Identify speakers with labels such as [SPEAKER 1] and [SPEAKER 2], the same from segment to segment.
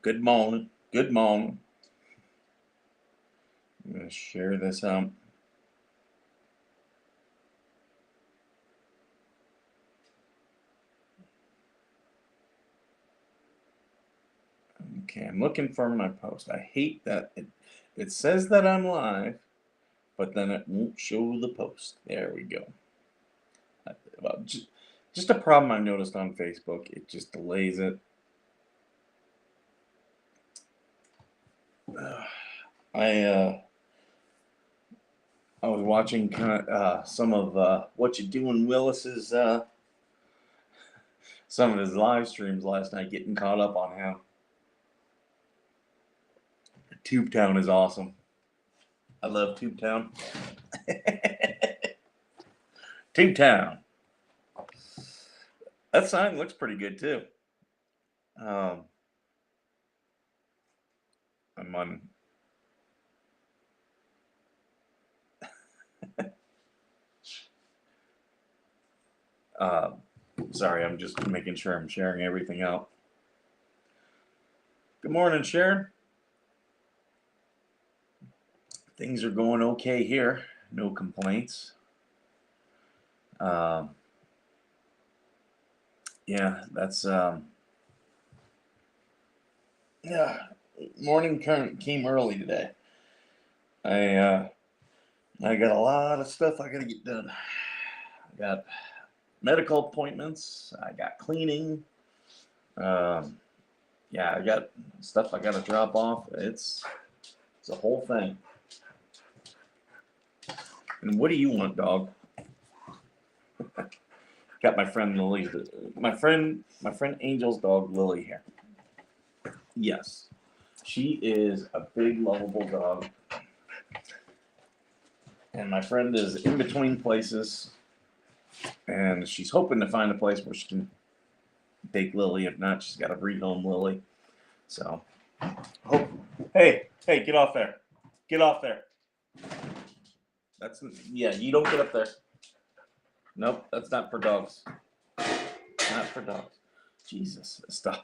[SPEAKER 1] Good morning. Good morning. I'm going to share this out. Okay, I'm looking for my post. I hate that it says that I'm live, but then it won't show the post. There we go. Well, just a problem I noticed on Facebook. It just delays it. I was watching some of What You Doing Willis's some of his live streams last night, getting caught up on how Tubetown is awesome. I love Tubetown. Tubetown. That sign looks pretty good too. I'm on. Sorry, I'm just making sure I'm sharing everything out. Good morning, Sharon. Things are going okay here. No complaints. Yeah, that's yeah. Morning came early today. I got a lot of stuff I gotta get done. I got medical appointments. I got cleaning. Yeah, I got stuff I gotta drop off. It's a whole thing. And what do you want, dog? Got my friend Lily, my friend Angel's dog Lily here. Yes, she is a big, lovable dog, and my friend is in between places, and she's hoping to find a place where she can take Lily. If not, she's got to rehome Lily. So, hope. Hey, get off there! Get off there! You don't get up there. Nope, that's not for dogs. Not for dogs. Jesus, this dog.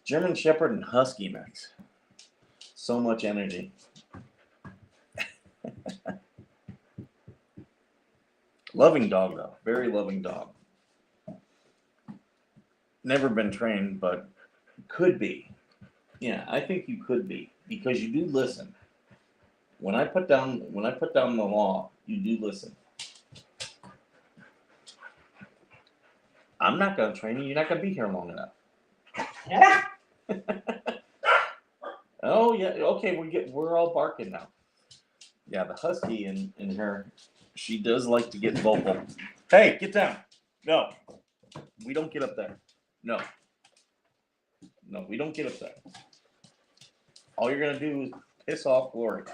[SPEAKER 1] German Shepherd and Husky mix. So much energy. Loving dog, though. Very loving dog. Never been trained, but could be. Yeah, I think you could be, because you do listen. When I put down the law, you do listen. I'm not going to train you. You're not going to be here long enough. Oh yeah. Okay, we're all barking now. Yeah, the husky in her, she does like to get vocal. Hey, get down. No, we don't get up there. No, we don't get up there. All you're gonna do is piss off Glory.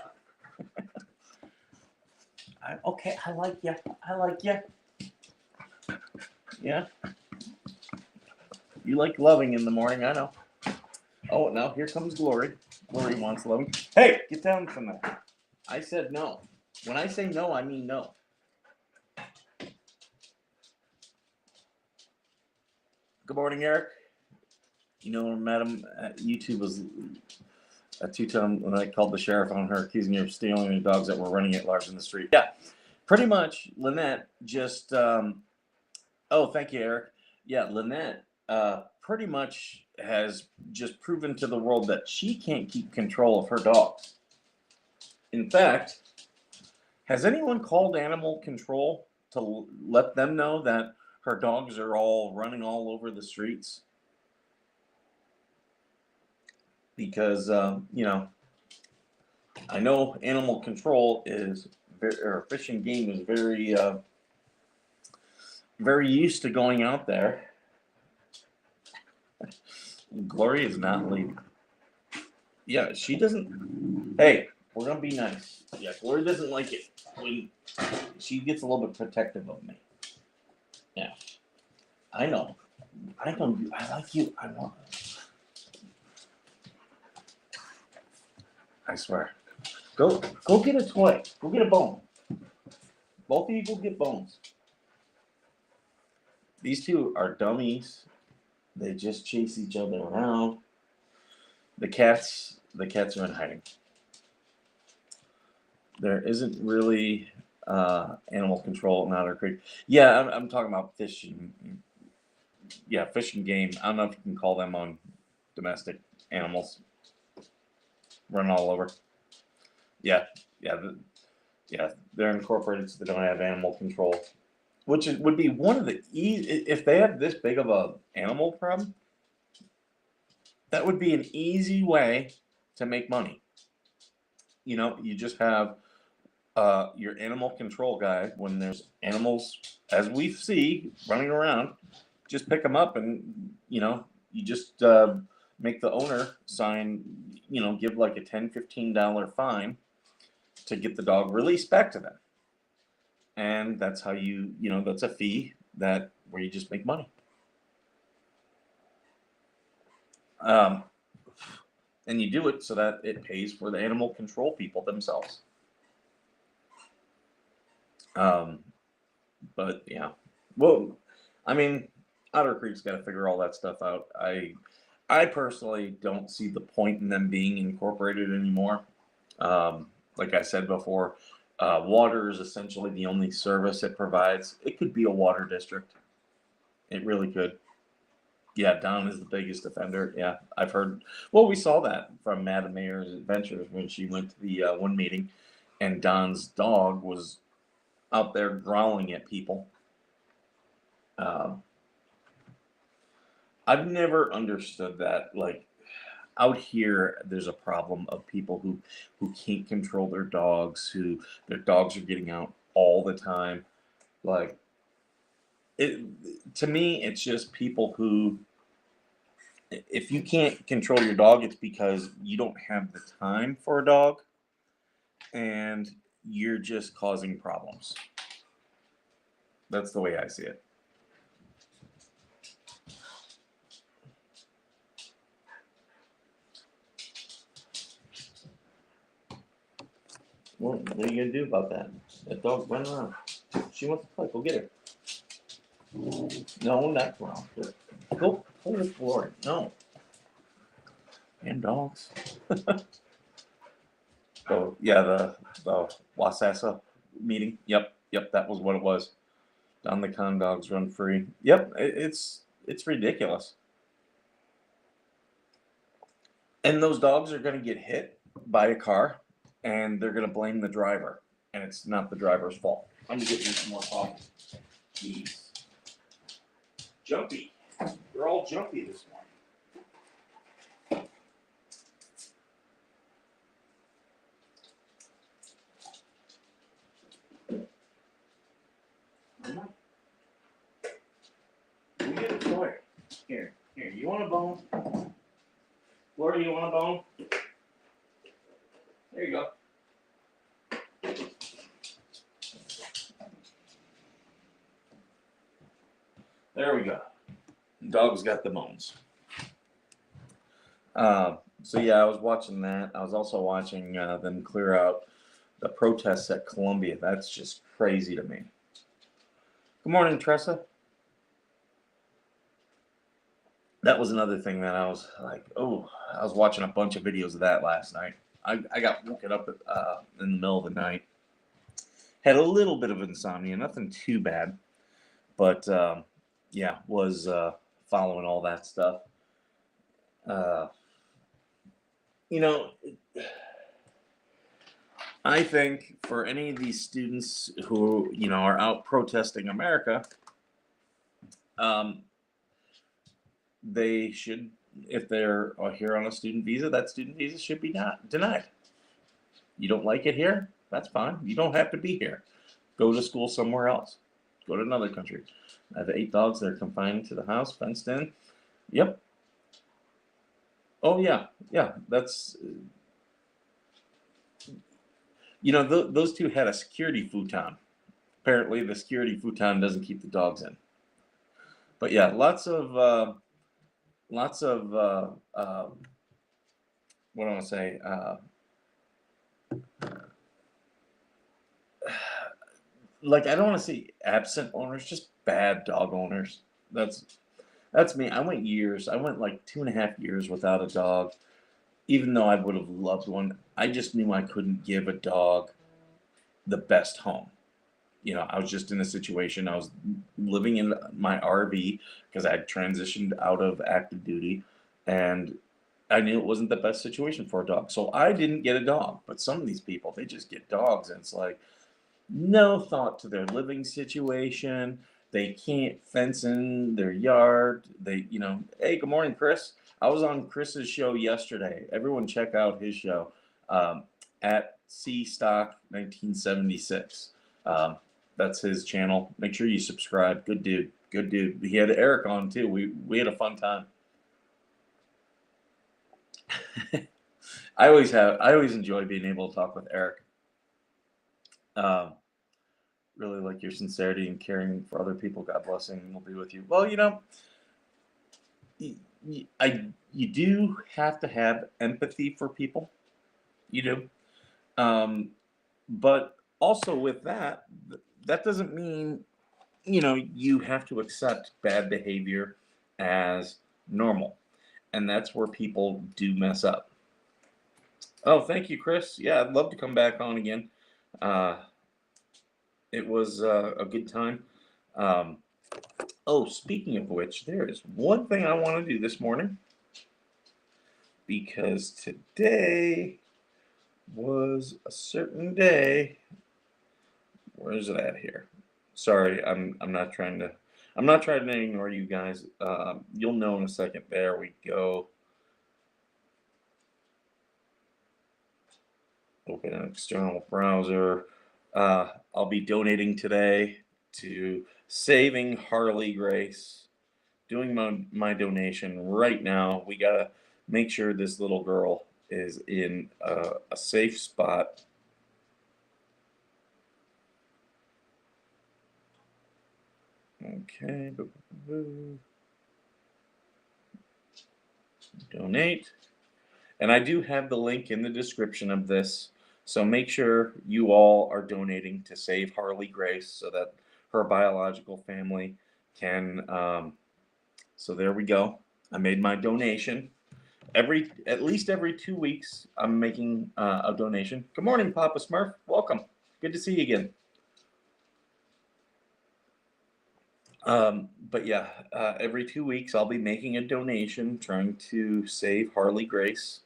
[SPEAKER 1] Okay, I like you. Yeah. You like loving in the morning, I know. Oh, now here comes Glory. Glory wants loving. Hey, get down from there. I said no. When I say no, I mean no. Good morning, Eric. You know, Madam, YouTube was a two-time when I called the sheriff on her, accusing her of stealing the dogs that were running at large in the street. Yeah, pretty much. Lynette just. Oh, thank you, Eric. Yeah, Lynette pretty much has just proven to the world that she can't keep control of her dogs. In fact, has anyone called animal control to let them know that her dogs are all running all over the streets? Because, I know animal control is, or Fish and Game is very used to going out there. Glory is not leaving. Yeah, she doesn't. Hey, we're going to be nice. Yeah, Glory doesn't like it when she gets a little bit protective of me. Yeah, I know. I like you. I want. I swear. Go get a toy. Go get a bone. Both of you go get bones. These two are dummies. They just chase each other around. The cats are in hiding. There isn't really animal control in Otter Creek. Yeah, I'm talking about fishing. Yeah, fish and game. I don't know if you can call them on domestic animals. Run all over. Yeah, yeah, yeah. They're incorporated, so they don't have animal control, which would be one of the if they have this big of a animal problem. That would be an easy way to make money. You just have your animal control guy when there's animals, as we see running around. Just pick them up, and you just make the owner sign. Give like a $10-15 fine to get the dog released back to them, and that's how that's a fee where you just make money. And you do it so that it pays for the animal control people themselves. But yeah, well, I mean, Otter Creek's got to figure all that stuff out. I personally don't see the point in them being incorporated anymore. Like I said before, water is essentially the only service it provides. It could be a water district. It really could. Yeah, Don is the biggest offender. Yeah, I've heard. Well, we saw that from Madam Mayor's Adventures when she went to the one meeting, and Don's dog was out there growling at people. I've never understood that. Like out here, there's a problem of people who can't control their dogs, who their dogs are getting out all the time. Like it to me, it's just people who, if you can't control your dog, it's because you don't have the time for a dog, and you're just causing problems. That's the way I see it. Well, what are you gonna do about that? That dog running around. She wants to play. Go get her. No, not wrong. Go play with Floyd. No. And dogs. So yeah, the Wasassa meeting. Yep, that was what it was. Down the con dogs run free. Yep, it's ridiculous. And those dogs are gonna get hit by a car, and they're gonna blame the driver, and it's not the driver's fault. I'm gonna get you some more coffee. Jeez. Jumpy. They're all jumpy this morning. We get a toy. Here, you want a bone? Florida, you want a bone? There you go. There we go. Dog's got the bones. So yeah, I was watching that. I was also watching them clear out the protests at Columbia. That's just crazy to me. Good morning, Tressa. That was another thing that I was like, oh, I was watching a bunch of videos of that last night. I got woken up in the middle of the night. Had a little bit of insomnia, nothing too bad, but yeah, was following all that stuff. I think for any of these students who are out protesting America, they should, if they're here on a student visa, that student visa should be not denied. You don't like it here? That's fine. You don't have to be here. Go to school somewhere else. Go to another country. I have 8 dogs that are confined to the house, fenced in. Yep. Oh yeah. That's those two had a security futon. Apparently, the security futon doesn't keep the dogs in. But yeah, lots of what do I want to say? Like, I don't want to say absent owners, just bad dog owners. That's me. I went like 2.5 years without a dog. even though I would have loved one, I just knew I couldn't give a dog the best home. I was just in a situation. I was living in my RV because I had transitioned out of active duty, and I knew it wasn't the best situation for a dog. So I didn't get a dog. But some of these people, they just get dogs, and it's like no thought to their living situation. They can't fence in their yard. Hey, good morning, Chris. I was on Chris's show yesterday. Everyone check out his show at C Stock 1976. That's his channel. Make sure you subscribe. Good dude. Good dude. He had Eric on too. We had a fun time. I always enjoy being able to talk with Eric. Really like your sincerity and caring for other people. God bless and will be with you. Well, you do have to have empathy for people. You do. But also with that doesn't mean, you have to accept bad behavior as normal. And that's where people do mess up. Oh, thank you, Chris. Yeah, I'd love to come back on again. It was a good time. Speaking of which, there is one thing I want to do this morning, because today was a certain day. Where is it at here? Sorry, I'm not trying to ignore you guys. You'll know in a second. There we go. Open an external browser. I'll be donating today to Saving Harley Grace. Doing my donation right now. We gotta make sure this little girl is in a safe spot. Okay. Donate. And I do have the link in the description of this. So make sure you all are donating to Save Harley Grace so that her biological family can. So there we go. I made my donation. At least every 2 weeks, I'm making a donation. Good morning, Papa Smurf. Welcome. Good to see you again. But yeah, every 2 weeks, I'll be making a donation trying to save Harley Grace.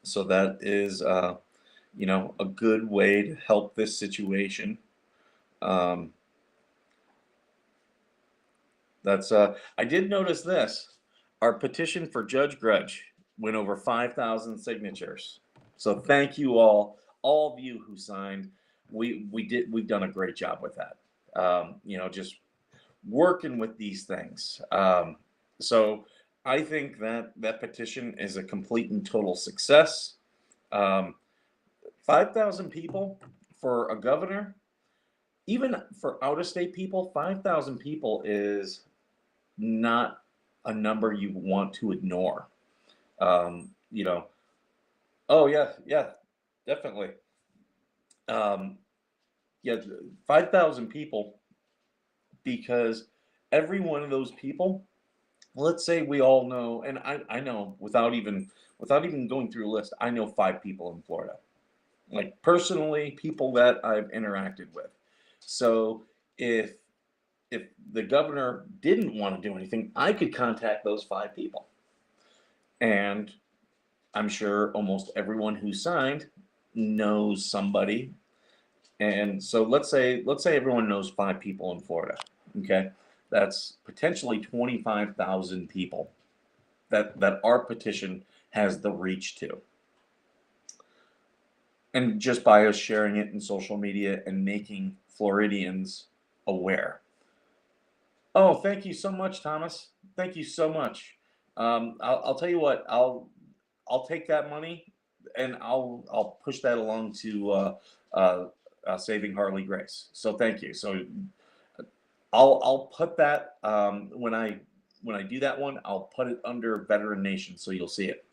[SPEAKER 1] So that is, a good way to help this situation. I did notice this. Our petition for Judge Grudge went over 5,000 signatures. So thank you all of you who signed. We've done a great job with that. Just working with these things. So I think that petition is a complete and total success. 5,000 people for a governor, even for out-of-state people, 5,000 people is not a number you want to ignore. Oh yeah, definitely. 5,000 people, because every one of those people, let's say we all know, and I know without even going through a list, I know 5 people in Florida, like personally, people that I've interacted with. So if the governor didn't want to do anything, I could contact those 5 people. And I'm sure almost everyone who signed knows somebody. And so let's say everyone knows 5 people in Florida. Okay. That's potentially 25,000 people that our petition has the reach to. And just by us sharing it in social media and making Floridians aware. Oh, thank you so much, Thomas. Thank you so much. I'll tell you what. I'll take that money and I'll push that along to Saving Harley Grace. So thank you. So I'll put that when I do that one, I'll put it under VeteranNation, so you'll see it.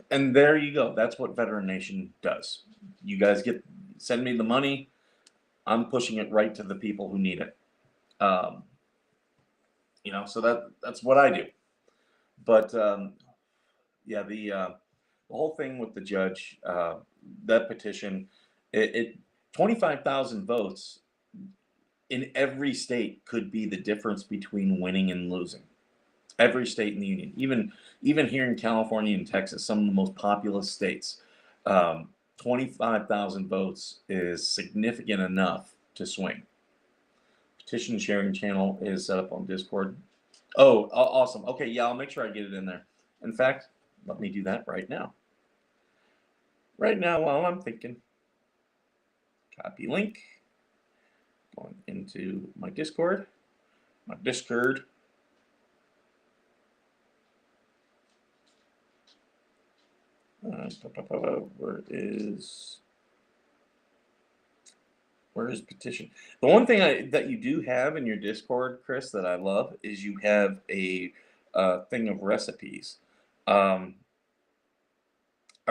[SPEAKER 1] And there you go. That's what VeteranNation does. You guys send me the money. I'm pushing it right to the people who need it. So that's what I do. But yeah, the whole thing with the judge, that petition, it 25,000 votes in every state could be the difference between winning and losing. Every state in the union, even here in California and Texas, some of the most populous states, 25,000 votes is significant enough to swing. Petition sharing channel is set up on Discord. Oh, awesome. Okay, yeah, I'll make sure I get it in there. In fact, let me do that right now. Right now, while I'm thinking, copy link, going into my Discord, where is petition? The one thing that you do have in your Discord, Chris, that I love is you have a thing of recipes. Are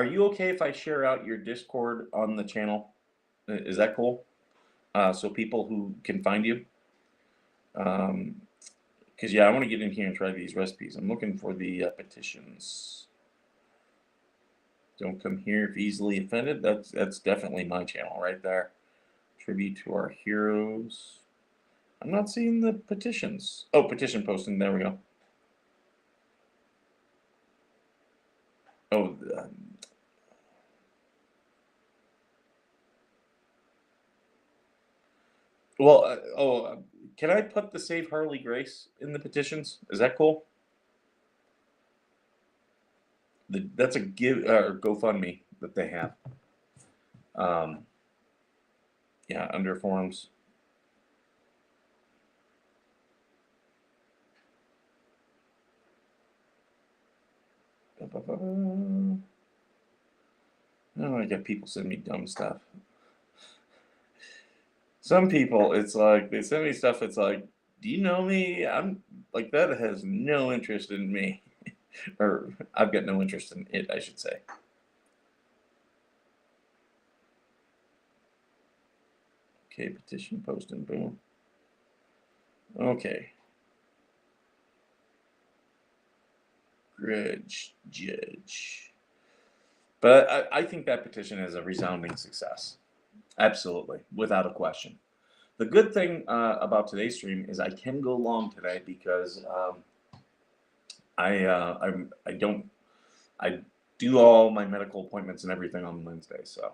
[SPEAKER 1] you okay if I share out your Discord on the channel? Is that cool? So people who can find you. Because yeah, I want to get in here and try these recipes. I'm looking for the petitions. Don't come here if easily offended. That's definitely my channel right there. Tribute to our heroes. I'm not seeing the petitions. Oh, petition posting. There we go. Oh, well, can I put the Save Harley Grace in the petitions? Is that cool? That's a give or GoFundMe that they have. Yeah, under forums. Oh, I got people send me dumb stuff. Some people, it's like they send me stuff. It's like, do you know me? I'm like that has no interest in me, or I've got no interest in it, I should say. Okay, petition post and boom. Okay. Grudge judge. But I think that petition is a resounding success. Absolutely, without a question. The good thing about today's stream is I can go long today because I don't I do all my medical appointments and everything on Wednesday. So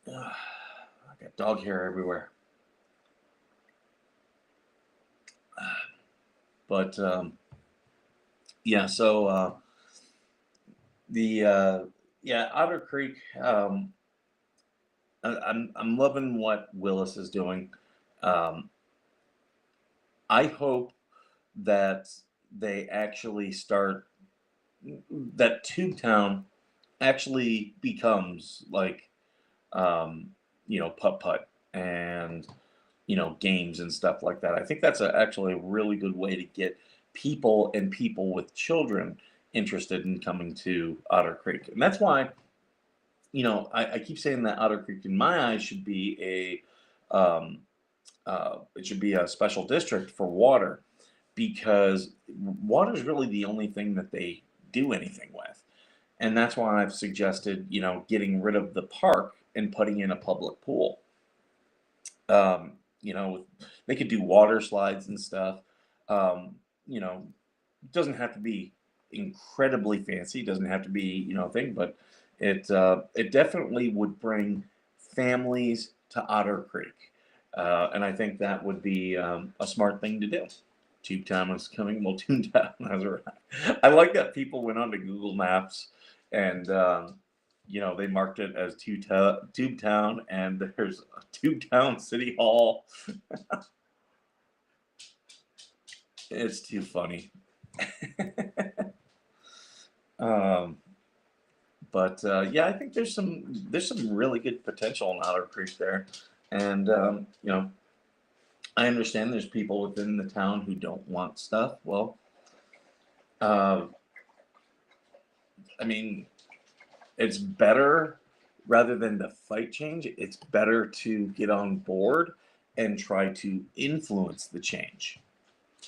[SPEAKER 1] I got dog hair everywhere. But yeah, so yeah, Otter Creek. I'm loving what Willis is doing. I hope that they actually start that Tubetown actually becomes like putt putt and games and stuff like that. I think that's actually a really good way to get people with children interested in coming to Otter Creek, and that's why I keep saying that Otter Creek, in my eyes, should be it should be a special district for water because water is really the only thing that they do anything with. And that's why I've suggested, getting rid of the park and putting in a public pool. They could do water slides and stuff. It doesn't have to be incredibly fancy. It doesn't have to be, a thing, but it definitely would bring families to Otter Creek. And I think that would be a smart thing to do. Tubetown is coming. Well, Toontown has arrived. I like that people went onto Google Maps and they marked it as Tubetown, and there's a Tubetown City Hall. It's too funny. But yeah, I think there's some really good potential in Otter Creek there, and I understand there's people within the town who don't want stuff. Well, I mean, it's better rather than to fight change. It's better to get on board and try to influence the change.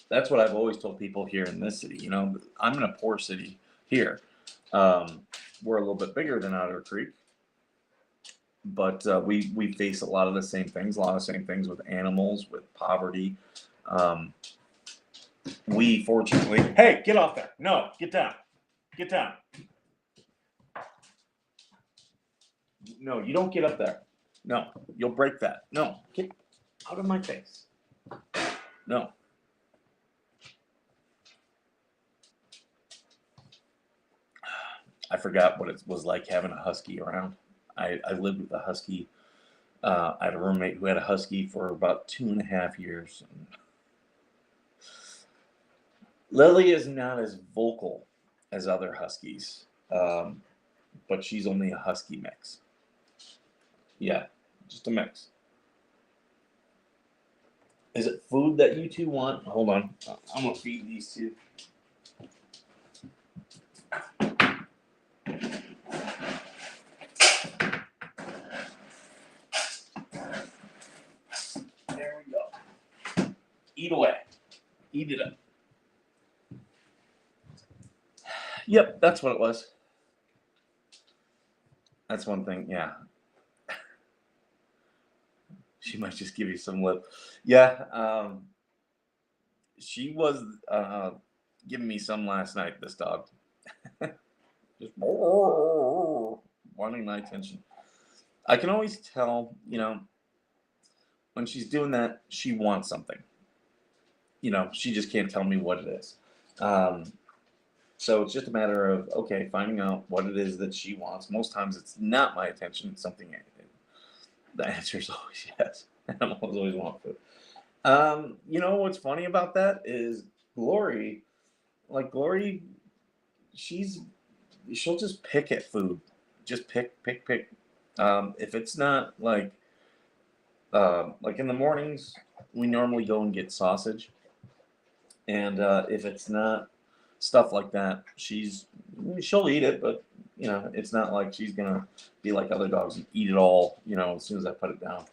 [SPEAKER 1] That's what I've always told people here in this city. You know, I'm in a poor city here. We're a little bit bigger than Otter Creek, but we face a lot of the same things. A lot of the same things with animals, with poverty. We fortunately, hey, get off there! No, get down, get down. No, you don't get up there. No, you'll break that. No, get out of my face. No. I forgot what it was like having a husky around. I lived with a husky. I had a roommate who had a husky for about 2.5 years. Lily is not as vocal as other huskies, but she's only a husky mix. Yeah, just a mix. Is it food that you two want? Hold on. I'm going to feed these two. There we go. Eat away. Eat it up. Yep, that's what it was. That's one thing, yeah. She might just give you some lip. Yeah, she was giving me some last night, this dog. Just wanting my attention. I can always tell, you know, when she's doing that, she wants something. You know, she just can't tell me what it is. So it's just a matter of, okay, finding out what it is that she wants. Most times it's not my attention, it's something. The answer is always yes. Animals always want food. You know what's funny about that is Glory, like Glory, she'll just pick at food. Just pick. If it's not like in the mornings, we normally go and get sausage. And if it's not stuff like that, she'll eat it, but you know, it's not like she's gonna be like other dogs and eat it all, you know, as soon as I put it down.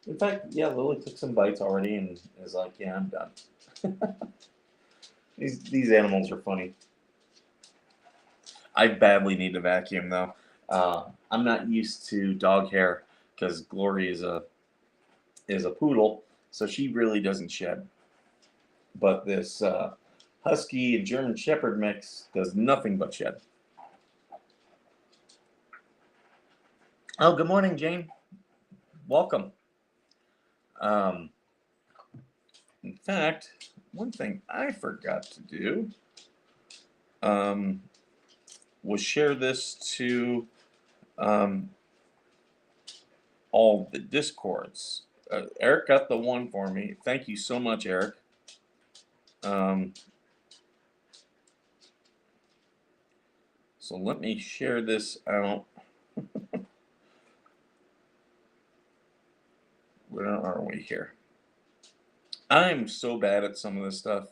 [SPEAKER 1] In fact, yeah, Lily took some bites already and is like, yeah, I'm done. These animals are funny. I badly need to vacuum though. I'm not used to dog hair because Glory is a poodle, so she really doesn't shed. But this Husky and German Shepherd mix does nothing but shed. Oh, good morning, Jane. Welcome. In fact, one thing I forgot to do was share this to all the Discords. Eric got the one for me. Thank you so much, Eric. So let me share this out. Where are we here? I'm so bad at some of this stuff,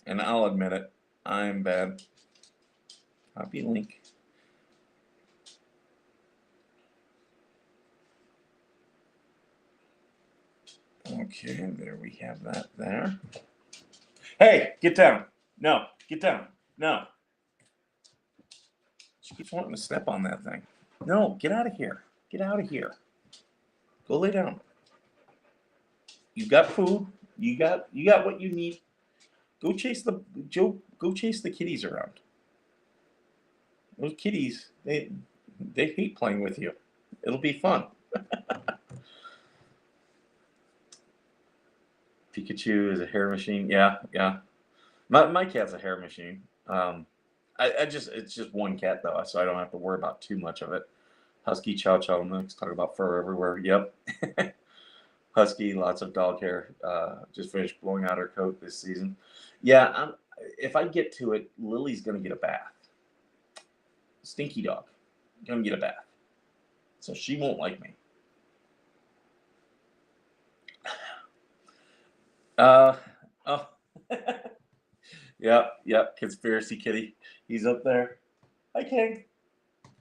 [SPEAKER 1] and I'll admit it. I'm bad. Copy link. Okay, there we have that there. Hey, get down. No, get down. No. She keeps wanting to step on that thing. No, get out of here. Get out of here. Go lay down. You got food. You got what you need. Go chase the kitties around. Those kitties, they hate playing with you. It'll be fun. Pikachu is a hair machine. Yeah. My cat's a hair machine. It's just one cat though, so I don't have to worry about too much of it. Husky Chow Chow mix. Talk about fur everywhere. Yep. Husky, lots of dog hair. Just finished blowing out her coat this season. Yeah, if I get to it, Lily's gonna get a bath. Stinky dog, gonna get a bath, so she won't like me. Oh, yep. Conspiracy Kitty, he's up there. Hi, King.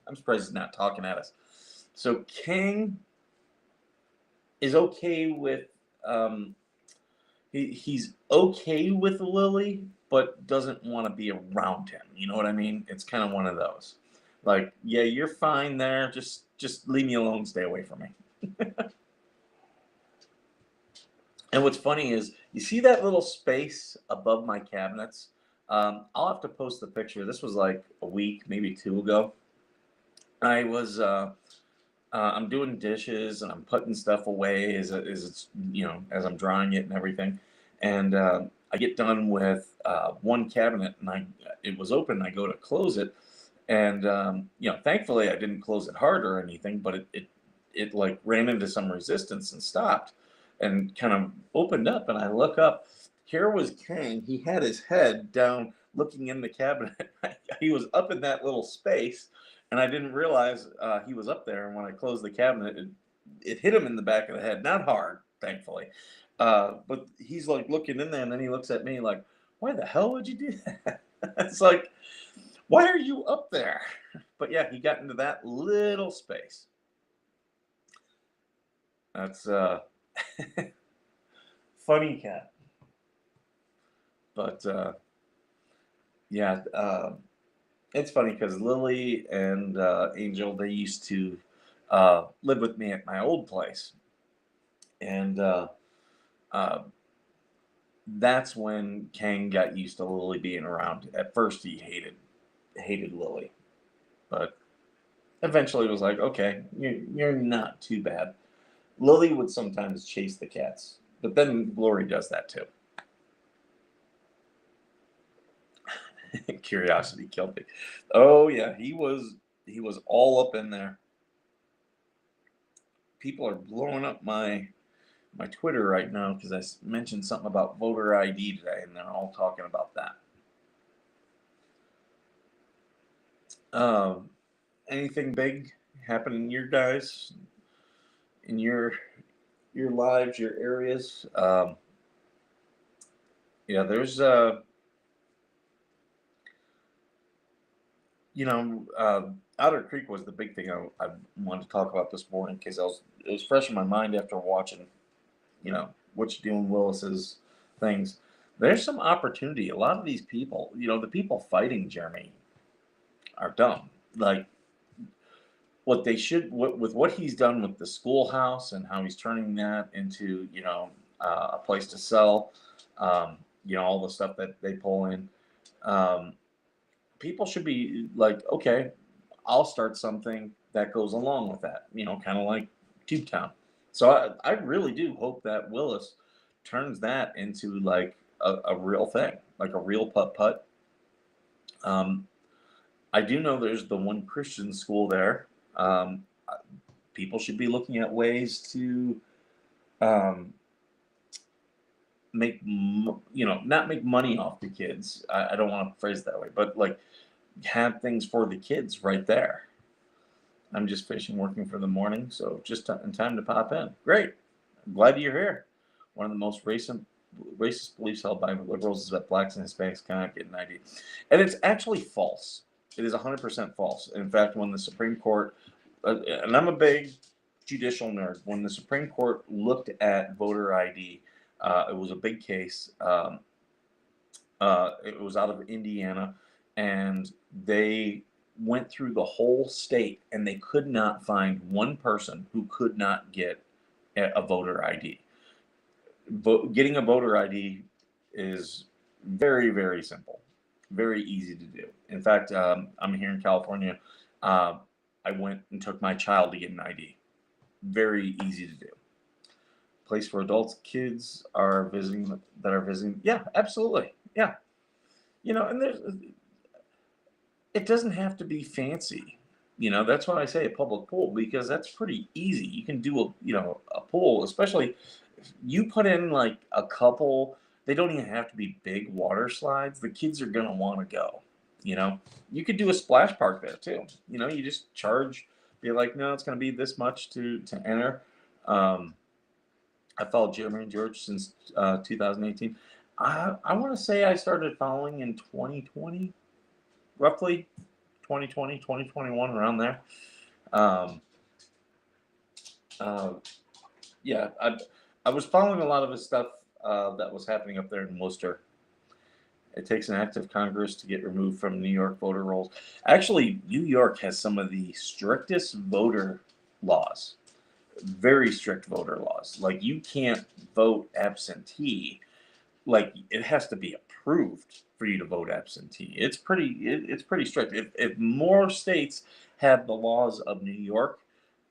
[SPEAKER 1] I'm surprised he's not talking at us. So King is okay with he's okay with Lily, but doesn't want to be around him. You know what I mean? It's kind of one of those. Like, yeah, you're fine there. Just leave me alone. Stay away from me. And what's funny is, you see that little space above my cabinets? I'll have to post the picture. This was like a week, maybe two ago. I was I'm doing dishes and I'm putting stuff away as it's, as I'm drying it and everything. And I get done with one cabinet, and it was open. I go to close it, and thankfully I didn't close it hard or anything, but it like ran into some resistance and stopped, and kind of opened up. And I look up. Here was Kang. He had his head down, looking in the cabinet. He was up in that little space, and I didn't realize he was up there. And when I closed the cabinet, it hit him in the back of the head, not hard, thankfully, but he's like looking in there, and then he looks at me like, "Why the hell would you do that?" It's like, "Why are you up there?" But yeah, he got into that little space. That's funny cat, but yeah. It's funny because Lily and Angel, they used to live with me at my old place, and uh, that's when Kang got used to Lily being around. At first, he hated Lily, but eventually was like, okay, you're not too bad. Lily would sometimes chase the cats, but then Glory does that too. Curiosity killed me. Oh yeah, he was all up in there. People are blowing up my Twitter right now because I mentioned something about voter ID today, and they're all talking about that. Um, Anything big happen in your guys, in your lives, your areas? Yeah, there's Otter Creek was the big thing I wanted to talk about this morning, because it was fresh in my mind after watching, what you doing, Willis's things. There's some opportunity. A lot of these people, the people fighting Jeremy, are dumb. Like, what they should, with what he's done with the schoolhouse and how he's turning that into, a place to sell, all the stuff that they pull in. Um, People should be like, okay, I'll start something that goes along with that, kind of like Tube Town. So I really do hope that Willis turns that into like a real thing, like a real putt putt. Um, I do know there's the one Christian school there. People should be looking at ways to um, not make money off the kids. I don't want to phrase it that way, but like, have things for the kids right there. I'm just fishing, working for the morning, so just in time to pop in. Great. I'm glad you're here. One of the most racist beliefs held by liberals is that blacks and Hispanics cannot get an ID. And it's actually false. It is 100% false. In fact, when the Supreme Court, and I'm a big judicial nerd, when the Supreme Court looked at voter ID, it was a big case. It was out of Indiana, and they went through the whole state, and they could not find one person who could not get a voter ID. Getting a voter ID is very, very simple, very easy to do. In fact, I'm here in California. Uh, I went and took my child to get an ID. Very easy to do. Place for adults, kids are visiting that are visiting. Yeah, absolutely. Yeah, and it doesn't have to be fancy. That's why I say a public pool, because that's pretty easy. You can do a pool, especially if you put in like a couple. They don't even have to be big water slides. The kids are gonna want to go. You know, you could do a splash park there too. You just charge. Be like, no, it's gonna be this much to enter. Um, I followed Jeremy and George since 2018. I want to say I started following in 2020, roughly 2020, 2021, around there. Um, uh, Yeah, I was following a lot of his stuff that was happening up there in Worcester. It takes an act of Congress to get removed from New York voter rolls. Actually, New York has some of the strictest voter laws, very strict voter laws. Like you can't vote absentee. Like it has to be approved for you to vote absentee. It's pretty strict. If more states had the laws of New York,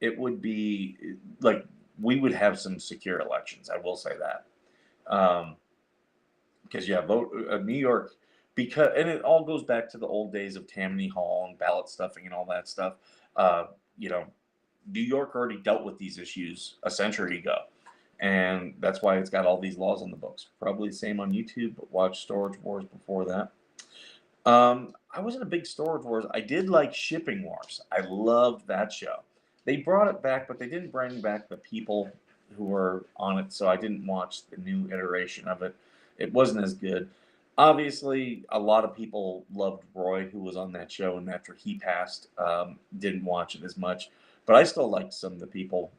[SPEAKER 1] it would be like we would have some secure elections. I will say that. Because yeah, vote New York, because and it all goes back to the old days of Tammany Hall and ballot stuffing and all that stuff. Uh, you know, New York already dealt with these issues a century ago, and that's why it's got all these laws on the books. Probably the same on YouTube, but watch Storage Wars before that. I wasn't a big Storage Wars. I did like Shipping Wars. I loved that show. They brought it back, but they didn't bring back the people who were on it, so I didn't watch the new iteration of it. It wasn't as good. Obviously, a lot of people loved Roy, who was on that show, and after he passed, didn't watch it as much. But I still liked some of the people.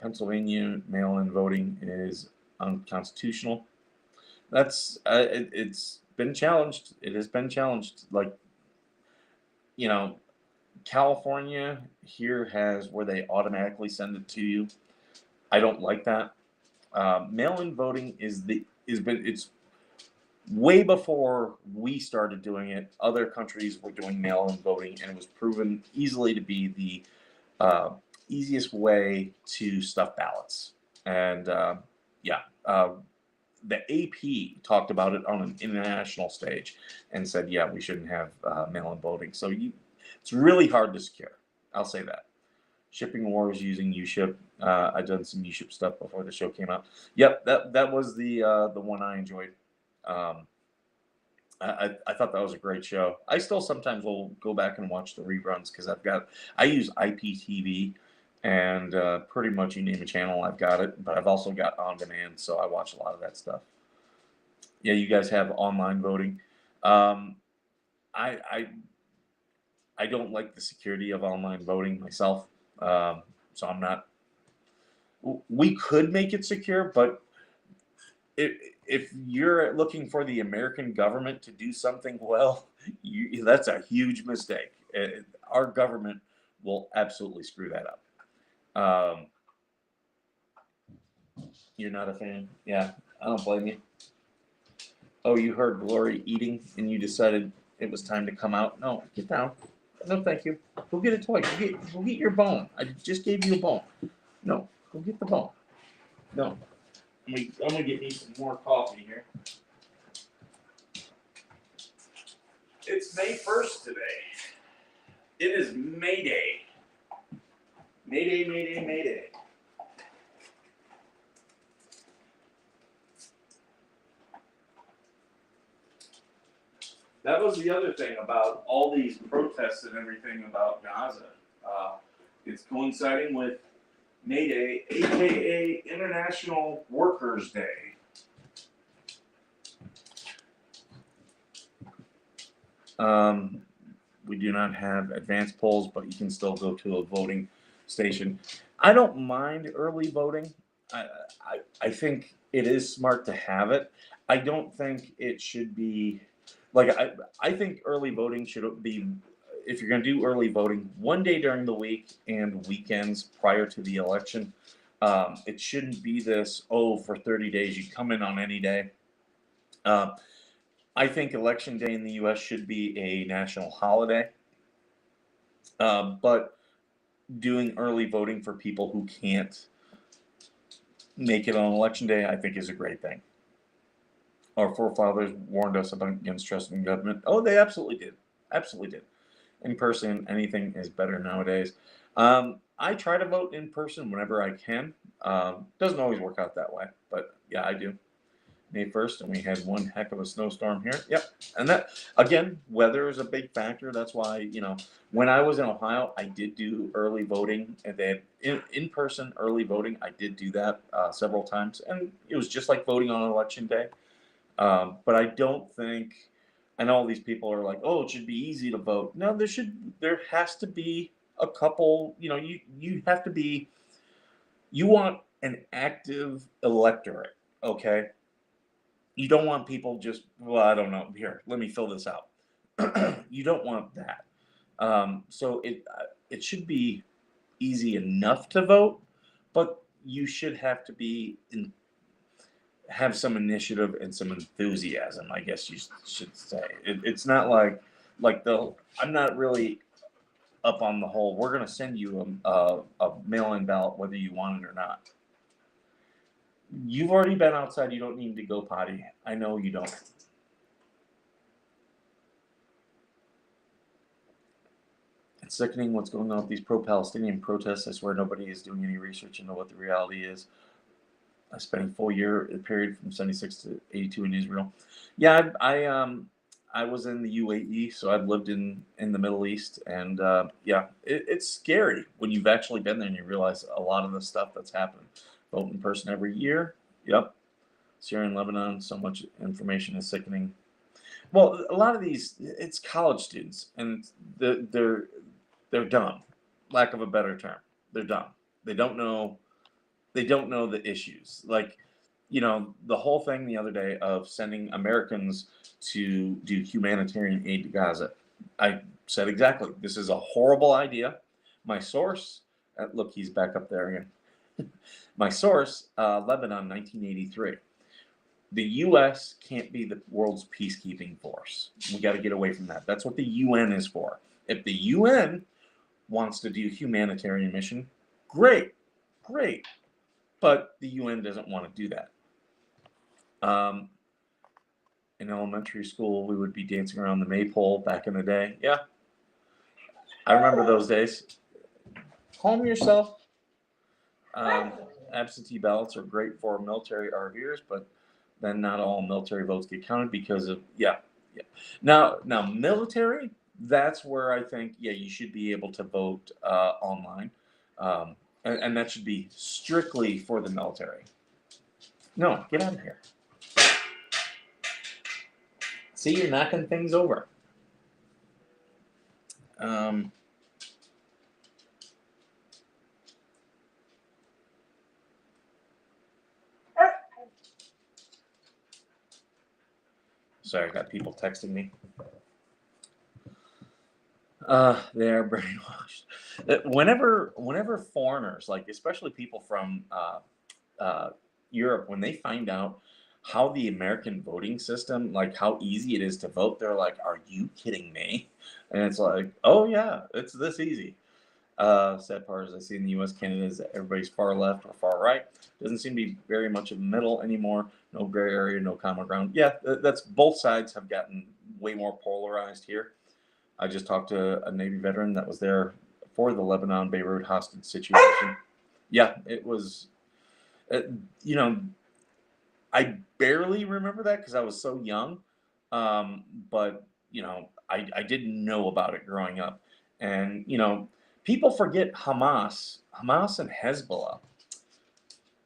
[SPEAKER 1] Pennsylvania mail-in voting is unconstitutional. It's been challenged. It has been challenged. Like you know, California here has where they automatically send it to you. I don't like that. Mail-in voting it's way before we started doing it. Other countries were doing mail-in voting, and it was proven easily to be the easiest way to stuff ballots. And yeah, the AP talked about it on an international stage and said, yeah, we shouldn't have mail-in voting. So it's really hard to secure. I'll say that. Shipping Wars using UShip. I've done some UShip stuff before the show came out. Yep, that was the one I enjoyed. Um, I thought that was a great show. I still sometimes will go back and watch the reruns because I use IPTV, and pretty much you name a channel, I've got it. But I've also got on demand, so I watch a lot of that stuff. Yeah, you guys have online voting. Um, I, I I don't like the security of online voting myself, so I'm not. We could make it secure, but if you're looking for the American government to do something well, that's a huge mistake. Our government will absolutely screw that up. Um, you're not a fan? Yeah, I don't blame you. Oh, you heard Glory eating and you decided it was time to come out? No, get down. No, thank you. Go get a toy. Go get your bone. I just gave you a bone. No, go get the bone. No. I'm gonna get me some more coffee here. It's May 1st today. It is May Day. May Day, May Day, May Day. That was the other thing about all these protests and everything about Gaza. It's coinciding with May Day, aka International Workers' Day. We do not have advanced polls, but you can still go to a voting station. I don't mind early voting. I think it is smart to have it. I don't think it should be like I think early voting should be, if you're going to do early voting, one day during the week and weekends prior to the election. It shouldn't be this, oh, for 30 days, you come in on any day. I think Election Day in the U.S. should be a national holiday. But doing early voting for people who can't make it on Election Day, I think is a great thing. Our forefathers warned us against trusting government. Oh, they absolutely did. Absolutely did. In person, anything is better nowadays. I try to vote in person whenever I can. Doesn't always work out that way, but yeah, I do. May 1st, and we had one heck of a snowstorm here. Yep. And that, again, weather is a big factor. That's why, when I was in Ohio, I did do early voting, and then in person early voting, I did do that several times. And it was just like voting on Election Day. But I don't think, I know all these people are like, oh, it should be easy to vote. No, there has to be a couple, you have to be You want an active electorate, okay? You don't want people just, well, I don't know. Here, let me fill this out. You don't want that. So it should be easy enough to vote, but you should have to have some initiative and some enthusiasm, I guess you should say. It's not like I'm not really up on the whole. We're going to send you a mail-in ballot whether you want it or not. You've already been outside. You don't need to go potty. I know you don't. It's sickening what's going on with these pro-Palestinian protests. I swear nobody is doing any research into what the reality is. I spent a full year period from 76 to 82 in Israel. Yeah, I was in the UAE, so I've lived in the Middle East, and yeah, it's scary when you've actually been there and you realize a lot of the stuff that's happening. Vote in person every year. Yep. Syria and Lebanon, so much information is sickening. Well, a lot of these, it's college students, and they're dumb. Lack of a better term, they're dumb. They don't know. They don't know the issues. Like, the whole thing the other day of sending Americans to do humanitarian aid to Gaza. I said exactly, this is a horrible idea. My source, look, he's back up there again. My source, Lebanon, 1983. The U.S. can't be the world's peacekeeping force. We got to get away from that. That's what the UN is for. If the UN wants to do humanitarian mission, great. But the UN doesn't want to do that. In elementary school, we would be dancing around the maypole back in the day. Yeah, I remember those days. Calm yourself. Absentee ballots are great for military RVers, but then not all military votes get counted because of yeah. Now military. That's where I think you should be able to vote online, and that should be strictly for the military. No, get out of here. See, you're knocking things over. Sorry, I got people texting me. They are brainwashed. Whenever foreigners, like especially people from Europe, when they find out how the American voting system, like how easy it is to vote, they're like, "Are you kidding me?" And it's like, "Oh yeah, it's this easy." Sad part is I see in the U.S., Canada is everybody's far left or far right. Doesn't seem to be very much of the middle anymore. No gray area, no common ground. Yeah, that's both sides have gotten way more polarized here. I just talked to a Navy veteran that was there for the Lebanon Beirut hostage situation. Yeah, it was, you know, I barely remember that because I was so young. But, I didn't know about it growing up. And, people forget Hamas and Hezbollah.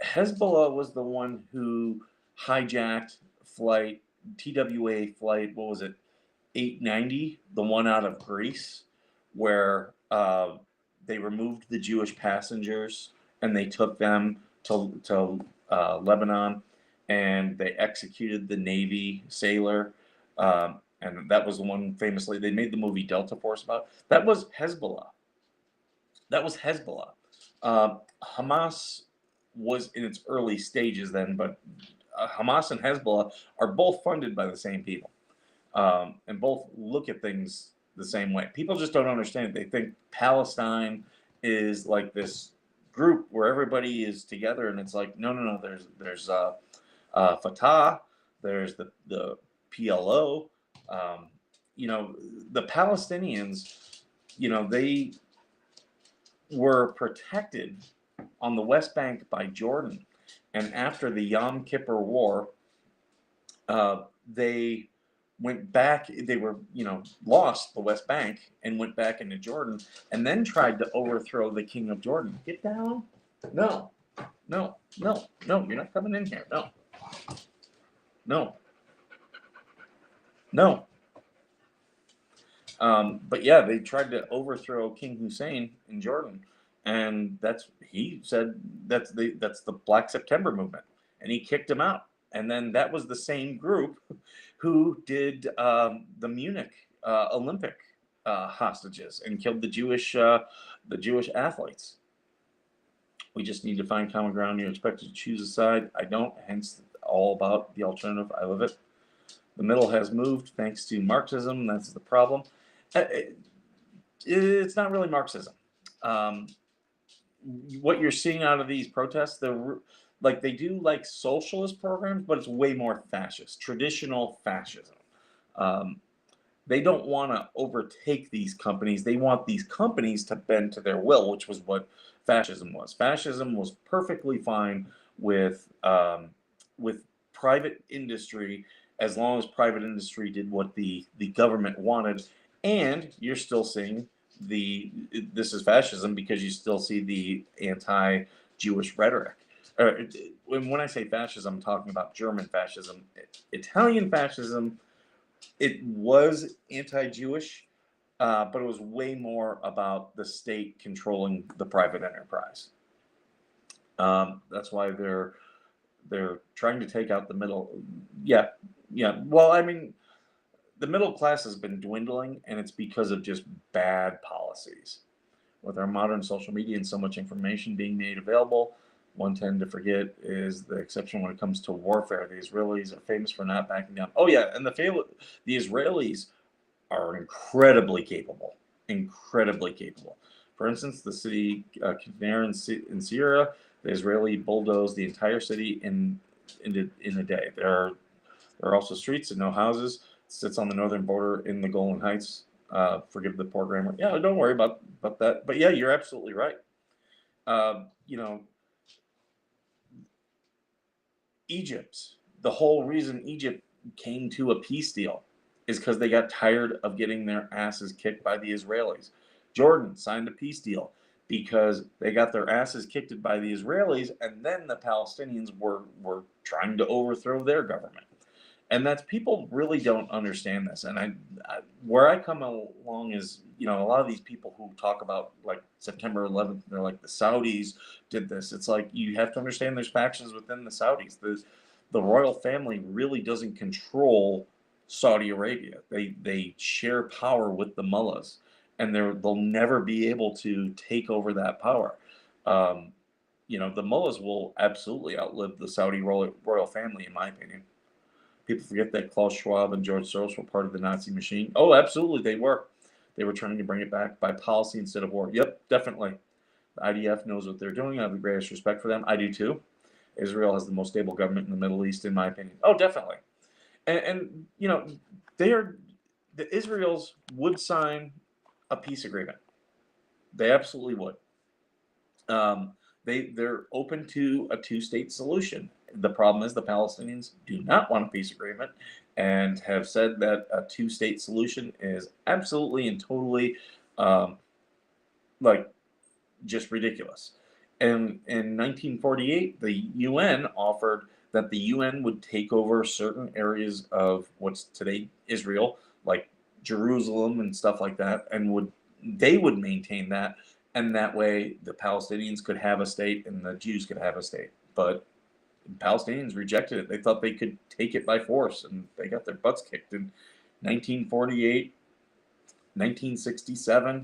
[SPEAKER 1] Hezbollah was the one who hijacked flight, TWA flight, what was it, 890, the one out of Greece, where they removed the Jewish passengers and they took them to Lebanon, and they executed the Navy sailor. And that was the one famously they made the movie Delta Force about. That was Hezbollah. Hamas was in its early stages then, but Hamas and Hezbollah are both funded by the same people. And both look at things the same way. People just don't understand it. They think Palestine is like this group where everybody is together, and it's like no. There's Fatah, there's the PLO. The Palestinians, they were protected on the West Bank by Jordan, and after the Yom Kippur War, they went back. They were, lost the West Bank and went back into Jordan, and then tried to overthrow the king of Jordan. Get down! No. You're not coming in here. No. But yeah, they tried to overthrow King Hussein in Jordan, And he said that's the Black September movement, and he kicked him out. And then that was the same group who did the Munich Olympic hostages and killed the Jewish athletes. We just need to find common ground. You're expected to choose a side. I don't. Hence, all about the alternative. I love it. The middle has moved thanks to Marxism. That's the problem. It's not really Marxism. What you're seeing out of these protests, they do like socialist programs, but it's way more fascist, traditional fascism. They don't want to overtake these companies. They want these companies to bend to their will, which was what fascism was. Fascism was perfectly fine with private industry, as long as private industry did what the government wanted. And you're still seeing this is fascism because you still see the anti-Jewish rhetoric. When I say fascism, I'm talking about German fascism. Italian fascism, it was anti-Jewish, but it was way more about the state controlling the private enterprise. That's why they're trying to take out the middle. Yeah. Well, I mean, the middle class has been dwindling, and it's because of just bad policies. With our modern social media and so much information being made available, one tend to forget is the exception when it comes to warfare. The Israelis are famous for not backing down. Oh yeah, and the Israelis are incredibly capable. Incredibly capable. For instance, the city Kner in Syria, the Israeli bulldozed the entire city in a day. There are also streets and no houses. It sits on the northern border in the Golan Heights. Forgive the poor grammar. Yeah, don't worry about that. But yeah, you're absolutely right. Egypt, the whole reason Egypt came to a peace deal is because they got tired of getting their asses kicked by the Israelis. Jordan signed a peace deal because they got their asses kicked by the Israelis, and then the Palestinians were trying to overthrow their government. And that's, people really don't understand this. And where I come along is, a lot of these people who talk about like September 11th, they're like the Saudis did this. It's like, you have to understand there's factions within the Saudis. The royal family really doesn't control Saudi Arabia. They share power with the mullahs, and they'll never be able to take over that power. The mullahs will absolutely outlive the Saudi royal family, in my opinion. People forget that Klaus Schwab and George Soros were part of the Nazi machine. Oh, absolutely, they were. They were trying to bring it back by policy instead of war. Yep, definitely. The IDF knows what they're doing. I have the greatest respect for them. I do too. Israel has the most stable government in the Middle East, in my opinion. Oh, definitely. And the Israels would sign a peace agreement. They absolutely would. They're open to a two-state solution. The problem is the Palestinians do not want a peace agreement and have said that a two-state solution is absolutely and totally just ridiculous. And in 1948, the UN offered that the UN would take over certain areas of what's today Israel, like Jerusalem and stuff like that, and they would maintain that, and that way the Palestinians could have a state and the Jews could have a state. But the Palestinians rejected it. They thought they could take it by force, and they got their butts kicked in 1948, 1967,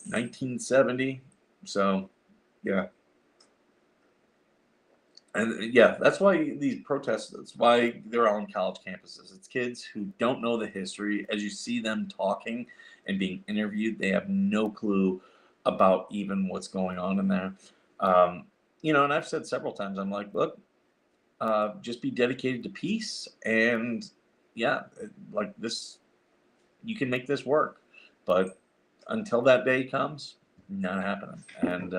[SPEAKER 1] 1970. So, yeah. And yeah, that's why these protests, that's why they're on college campuses. It's kids who don't know the history. As you see them talking and being interviewed, they have no clue about even what's going on in there. And I've said several times, I'm like, look, just be dedicated to peace. And yeah, like this, you can make this work. But until that day comes, not happening. And,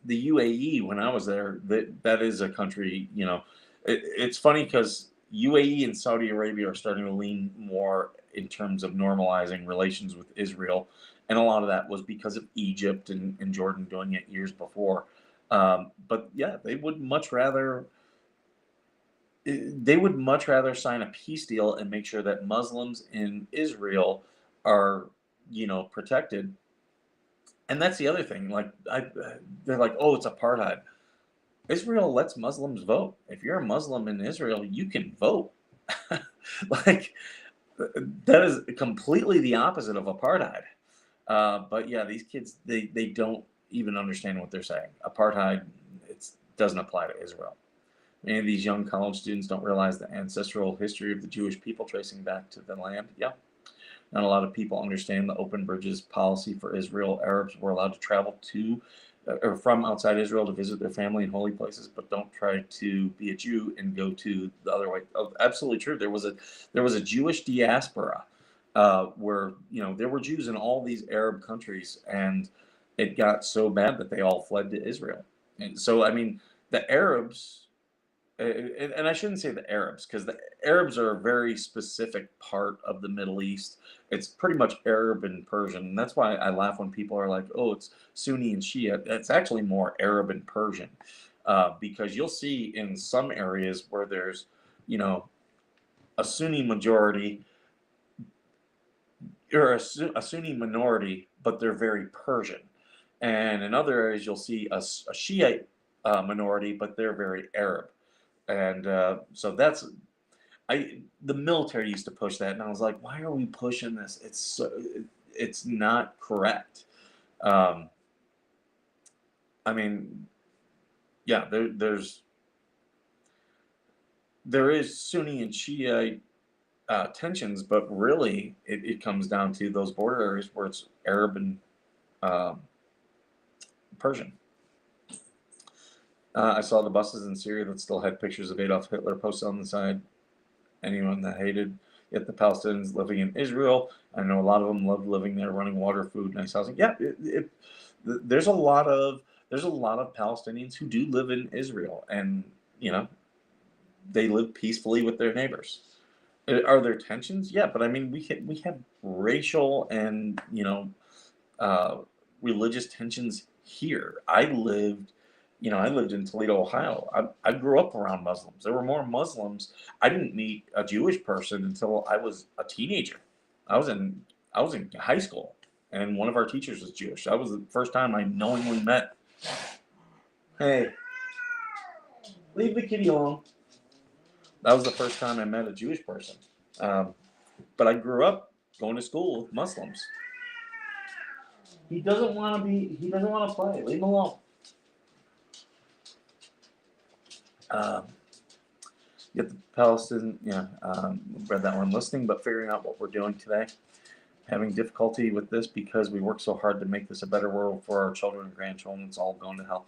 [SPEAKER 1] the UAE, when I was there, that is a country, it's funny because UAE and Saudi Arabia are starting to lean more in terms of normalizing relations with Israel. And a lot of that was because of Egypt and Jordan doing it years before. But yeah, they would much rather sign a peace deal and make sure that Muslims in Israel are, protected And that's the other thing. Like, they're like, oh, it's apartheid. Israel lets Muslims vote. If you're a Muslim in Israel, you can vote. Like, that is completely the opposite of apartheid. But yeah, these kids, they don't even understand what they're saying. Apartheid, it doesn't apply to Israel. Many of these young college students don't realize the ancestral history of the Jewish people tracing back to the land. Yeah. Not a lot of people understand the open bridges policy for Israel. Arabs were allowed to travel to or from outside Israel to visit their family in holy places, but don't try to be a Jew and go to the other way. Oh, absolutely true. There was a Jewish diaspora where there were Jews in all these Arab countries, and it got so bad that they all fled to Israel. And so, I mean, the Arabs and I shouldn't say the Arabs, because the Arabs are a very specific part of the Middle East. It's pretty much Arab and Persian. And that's why I laugh when people are like, oh, it's Sunni and Shia. It's actually more Arab and Persian, because you'll see in some areas where there's, a Sunni majority or a Sunni minority, but they're very Persian. And in other areas, you'll see a Shiite minority, but they're very Arab. And so the military used to push that, and I was like, why are we pushing this? It's not correct. I mean, yeah, there is Sunni and Shiite tensions, but really it comes down to those border areas where it's Arab and Persian. I saw the buses in Syria that still had pictures of Adolf Hitler posted on the side. Anyone that hated yet the Palestinians living in Israel, I know a lot of them loved living there, running water, food, nice housing. Yeah, there's a lot of Palestinians who do live in Israel, and they live peacefully with their neighbors. Are there tensions? Yeah, but I mean, we have racial and religious tensions here. I lived in Toledo, Ohio. I grew up around Muslims. There were more Muslims. I didn't meet a Jewish person until I was a teenager. I was in high school, and one of our teachers was Jewish. That was the first time I knowingly met. Hey, leave the kitty alone. That was the first time I met a Jewish person. But I grew up going to school with Muslims. He doesn't want to play. Leave him alone. Get the Palestinian, read that one, listening, but figuring out what we're doing today. Having difficulty with this because we work so hard to make this a better world for our children and grandchildren. It's all going to hell.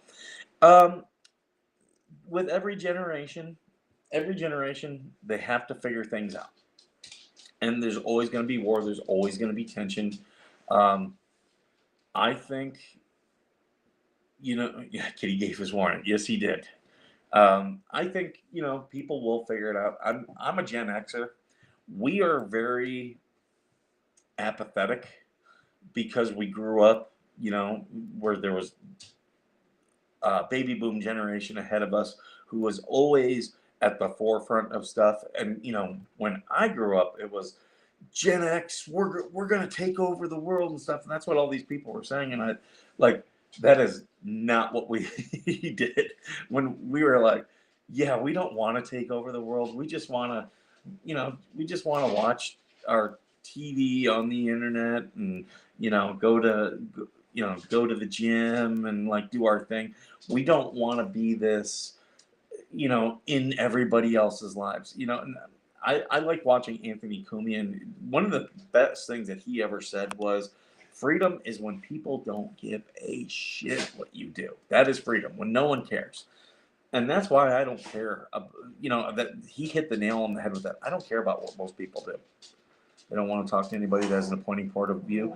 [SPEAKER 1] With every generation, they have to figure things out. And there's always going to be war. There's always going to be tension. I think, Kitty gave his warning. Yes, he did. I think people will figure it out. I'm a Gen Xer. We are very apathetic because we grew up, where there was a baby boom generation ahead of us who was always at the forefront of stuff. And when I grew up, it was Gen X. We're gonna take over the world and stuff. And that's what all these people were saying. And that is not what we did when we were like, yeah, we don't want to take over the world. We just want to, watch our TV on the internet and, go to the gym and do our thing. We don't want to be this, in everybody else's lives, and I like watching Anthony Cumia. One of the best things that he ever said was, freedom is when people don't give a shit what you do. That is freedom, when no one cares. And that's why I don't care. That he hit the nail on the head with that. I don't care about what most people do. They don't want to talk to anybody that has an appointing point of view.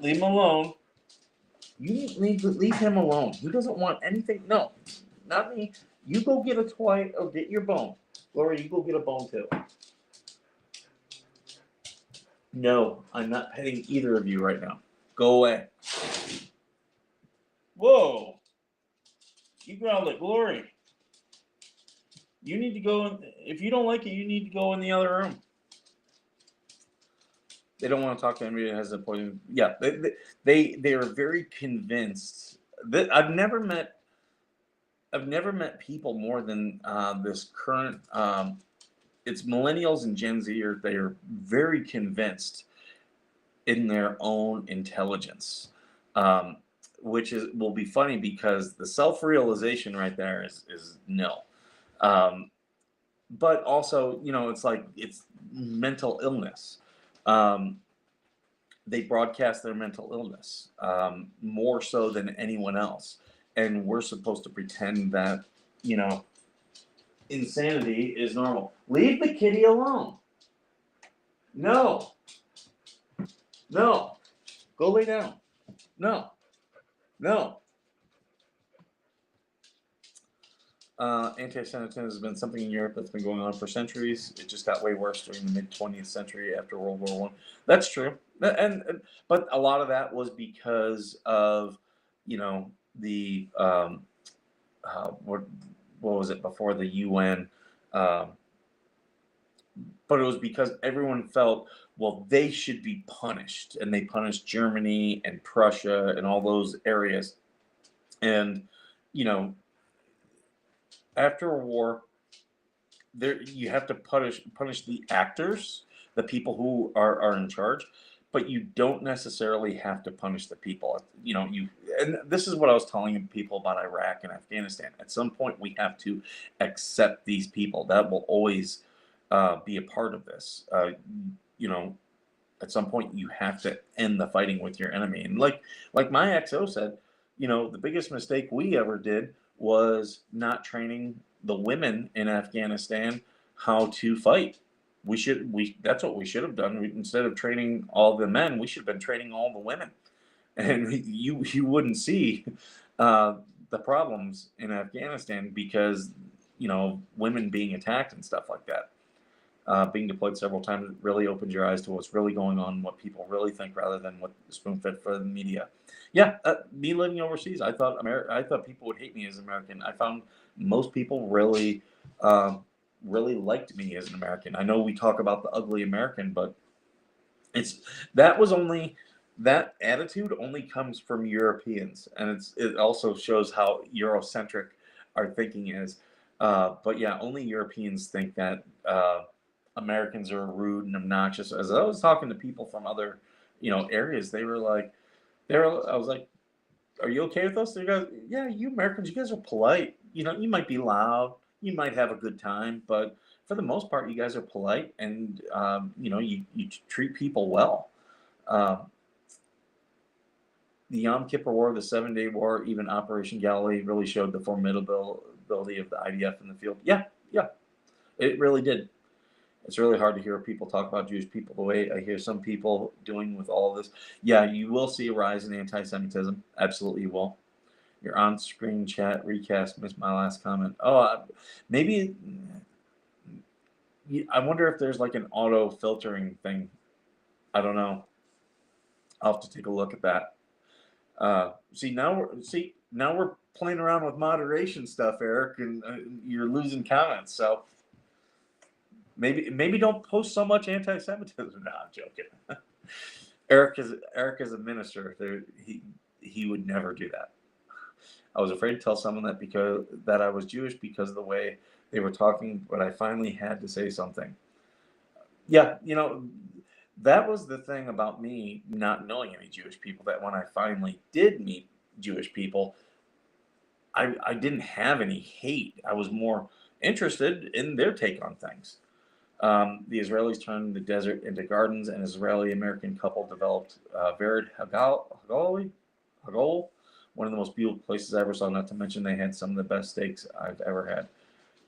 [SPEAKER 1] Leave him alone. You leave him alone. He doesn't want anything. No, not me. You go get a toy or get your bone. Laura, you go get a bone too. No, I'm not petting either of you right now. Go away. Whoa. You growled at Glory. You need to go. If you don't like it, you need to go in the other room. They don't want to talk to anybody that has a poison. Yeah, they are very convinced that I've never met people more than this current. It's millennials and Gen Z they are very convinced in their own intelligence, um, which will be funny because the self realization right there is no. Um, but also, it's like it's mental illness. Um, they broadcast their mental illness more so than anyone else, and we're supposed to pretend that you know insanity is normal. Leave the kitty alone. No, no, go lay down. No, no. Anti-Semitism has been something in Europe that's been going on for centuries. It just got way worse during the mid 20th century after World War One. That's true, but a lot of that was because of, the what was it before the UN, um, but it was because everyone felt, well, they should be punished, and they punished Germany and Prussia and all those areas, and you know after a war there you have to punish the actors, the people who are in charge, but you don't necessarily have to punish the people. And this is what I was telling people about Iraq and Afghanistan. At some point, we have to accept these people. That will always be a part of this. You know, at some point, you have to end the fighting with your enemy. And like my XO said, the biggest mistake we ever did was not training the women in Afghanistan how to fight. We that's what we should have done. Instead of training all the men, we should have been training all the women. And you wouldn't see the problems in Afghanistan because women being attacked and stuff like that. Being deployed several times really opens your eyes to what's really going on, what people really think, rather than what spoon fed for the media. Yeah, me living overseas, I thought people would hate me as an American. I found most people really liked me as an American. I know we talk about the ugly American, but it's that was only that attitude only comes from Europeans, and it also shows how Eurocentric our thinking is. But yeah, only Europeans think that Americans are rude and obnoxious. As I was talking to people from other, areas, they were like, I was like, "Are you okay with us?" They go, "Yeah, you Americans, you guys are polite. You might be loud, you might have a good time, but for the most part, you guys are polite, and you treat people well." Um, the Yom Kippur War, the 7 Day War, even Operation Galilee really showed the formidability of the IDF in the field. Yeah, yeah, it really did. It's really hard to hear people talk about Jewish people the way I hear some people doing with all of this. Yeah, you will see a rise in anti-Semitism. Absolutely, you will. Your on-screen chat recast missed my last comment. Oh, maybe. I wonder if there's like an auto filtering thing. I don't know. I'll have to take a look at that. Now we're playing around with moderation stuff, Eric, and you're losing comments. So maybe don't post so much anti-Semitism. No, I'm joking. Eric is a minister. He would never do that. I was afraid to tell someone that I was Jewish because of the way they were talking, but I finally had to say something. Yeah, that was the thing about me not knowing any Jewish people, that when I finally did meet Jewish people, I didn't have any hate. I was more interested in their take on things. The Israelis turned the desert into gardens. An Israeli-American couple developed Vered Hagol, one of the most beautiful places I ever saw. Not to mention they had some of the best steaks I've ever had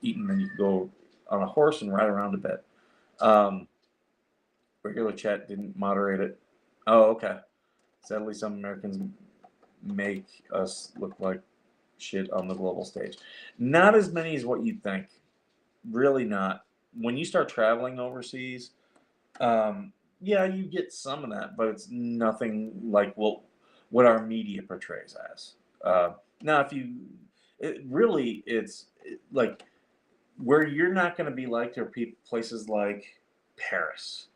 [SPEAKER 1] eaten. And you could go on a horse and ride around a bit. Regular chat didn't moderate it. Oh, okay. Sadly, some Americans make us look like shit on the global stage. Not as many as what you'd think. Really not. When you start traveling overseas, yeah, you get some of that, but it's nothing like what our media portrays as. Now, it's like where you're not going to be liked are places like Paris,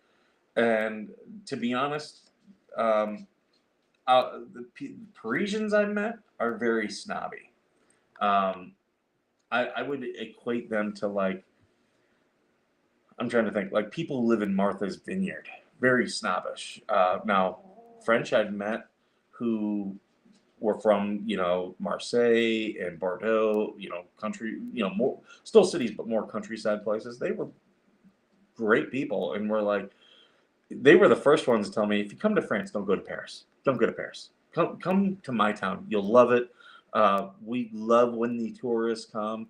[SPEAKER 1] And to be honest, the Parisians I met are very snobby. Um, I would equate them to like, I'm trying to think, like people who live in Martha's Vineyard, very snobbish. Now, French I've met who were from, Marseille and Bordeaux, country, more still cities, but more countryside places. They were great people, and were like, they were the first ones to tell me, if you come to France, don't go to Paris. Don't go to Paris. Come to my town. You'll love it. We love when the tourists come.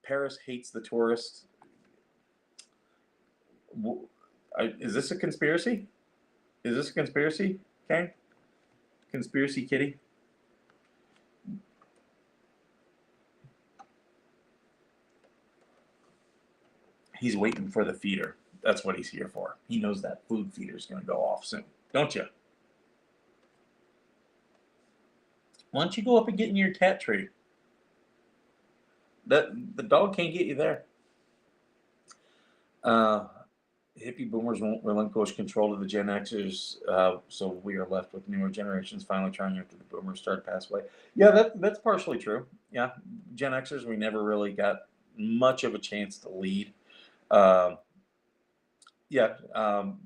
[SPEAKER 1] Paris hates the tourists. Is this a conspiracy? Is this a conspiracy? Okay. Conspiracy kitty. He's waiting for the feeder. That's what he's here for. He knows that food feeder is going to go off soon. Don't you? Why don't you go up and get in your cat tree? The dog can't get you there. Hippie boomers won't relinquish control of the Gen Xers, so we are left with newer generations finally trying after the boomers start to pass away. Yeah, that's partially true. Yeah, Gen Xers, we never really got much of a chance to lead. Um, yeah, and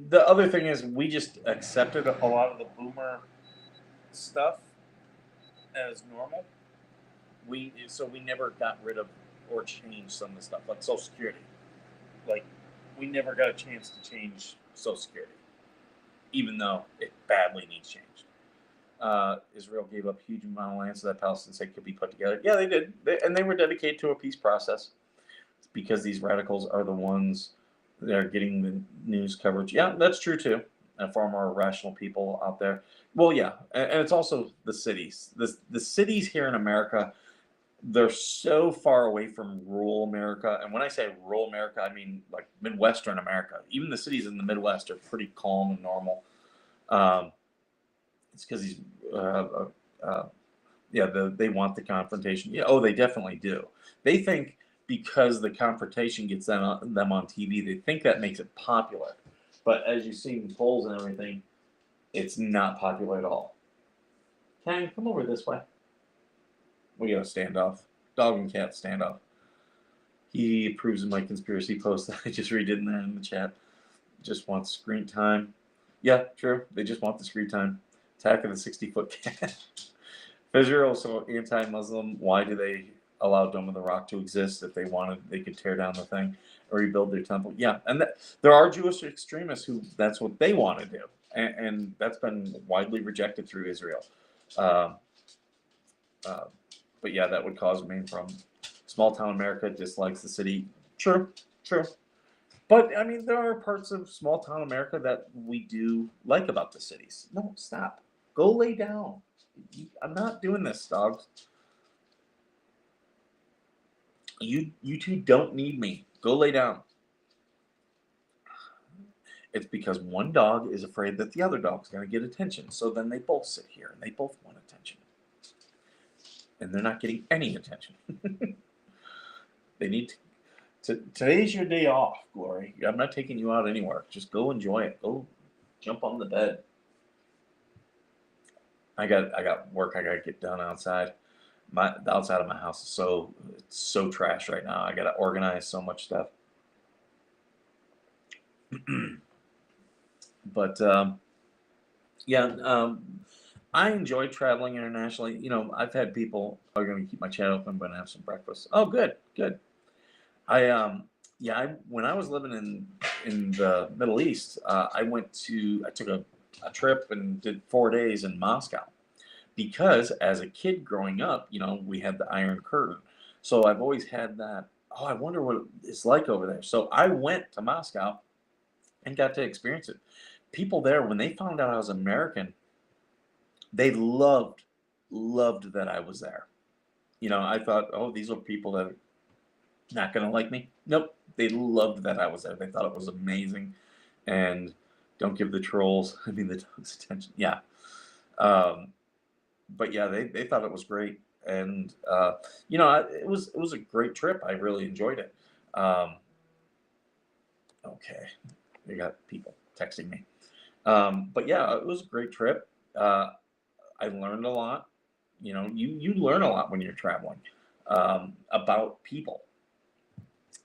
[SPEAKER 1] the other thing is we just accepted a lot of the boomer stuff as normal. We never got rid of or changed some of the stuff like Social Security. Like we never got a chance to change Social Security, even though it badly needs changed. Israel gave up huge amount of land so that Palestine state could be put together. Yeah, they did, and they were dedicated to a peace process. It's because these radicals are the ones that are getting the news coverage. Yeah, that's true too. And far more rational people out there. Well, yeah, and it's also the cities. The cities here in America, they're so far away from rural America. And when I say rural America, I mean like Midwestern America. Even the cities in the Midwest are pretty calm and normal. Um, it's because these, they want the confrontation. Yeah, oh, they definitely do. They think because the confrontation gets them on TV, they think that makes it popular. But as you see in polls and everything, it's not popular at all. Kang, come over this way. We got a standoff. Dog and cat standoff. He approves of my conspiracy post that I just redid in there in the chat. Just wants screen time. Yeah, true. They just want the screen time. Attack of the 60-foot cat. Israel is so anti-Muslim. Why do they allow Dome of the Rock to exist? If they wanted, they could tear down the thing or rebuild their temple. Yeah, and there are Jewish extremists who that's what they want to do, and that's been widely rejected through Israel. Uh, but yeah, that would cause main problem. Small town America dislikes the city. True, true. But I mean, there are parts of small town America that we do like about the cities. No, stop. Go lay down. I'm not doing this, dogs. You two don't need me. Go lay down. It's because one dog is afraid that the other dog's going to get attention. So then they both sit here and they both want attention. And they're not getting any attention. They need today's your day off, Glory. I'm not taking you out anywhere. Just go enjoy it. Go jump on the bed. I got work I got to get done outside. The outside of my house is so trash right now. I got to organize so much stuff. But I enjoy traveling internationally. I've had people are going to keep my chat open, but have some breakfast. Oh, good. When I was living in the Middle East, I took a trip and did 4 days in Moscow because as a kid growing up, we had the Iron Curtain. So I've always had that. Oh, I wonder what it's like over there. So I went to Moscow and got to experience it. People there, when they found out I was American, they loved that I was there. I thought, oh, these are people that are not going to like me. Nope. They loved that I was there. They thought it was amazing. And don't give the trolls, the dogs attention. Yeah. But yeah, they thought it was great. and it was a great trip. I really enjoyed it. Okay, you got people texting me, but yeah, it was a great trip. I learned a lot. You learn a lot when you're traveling about people.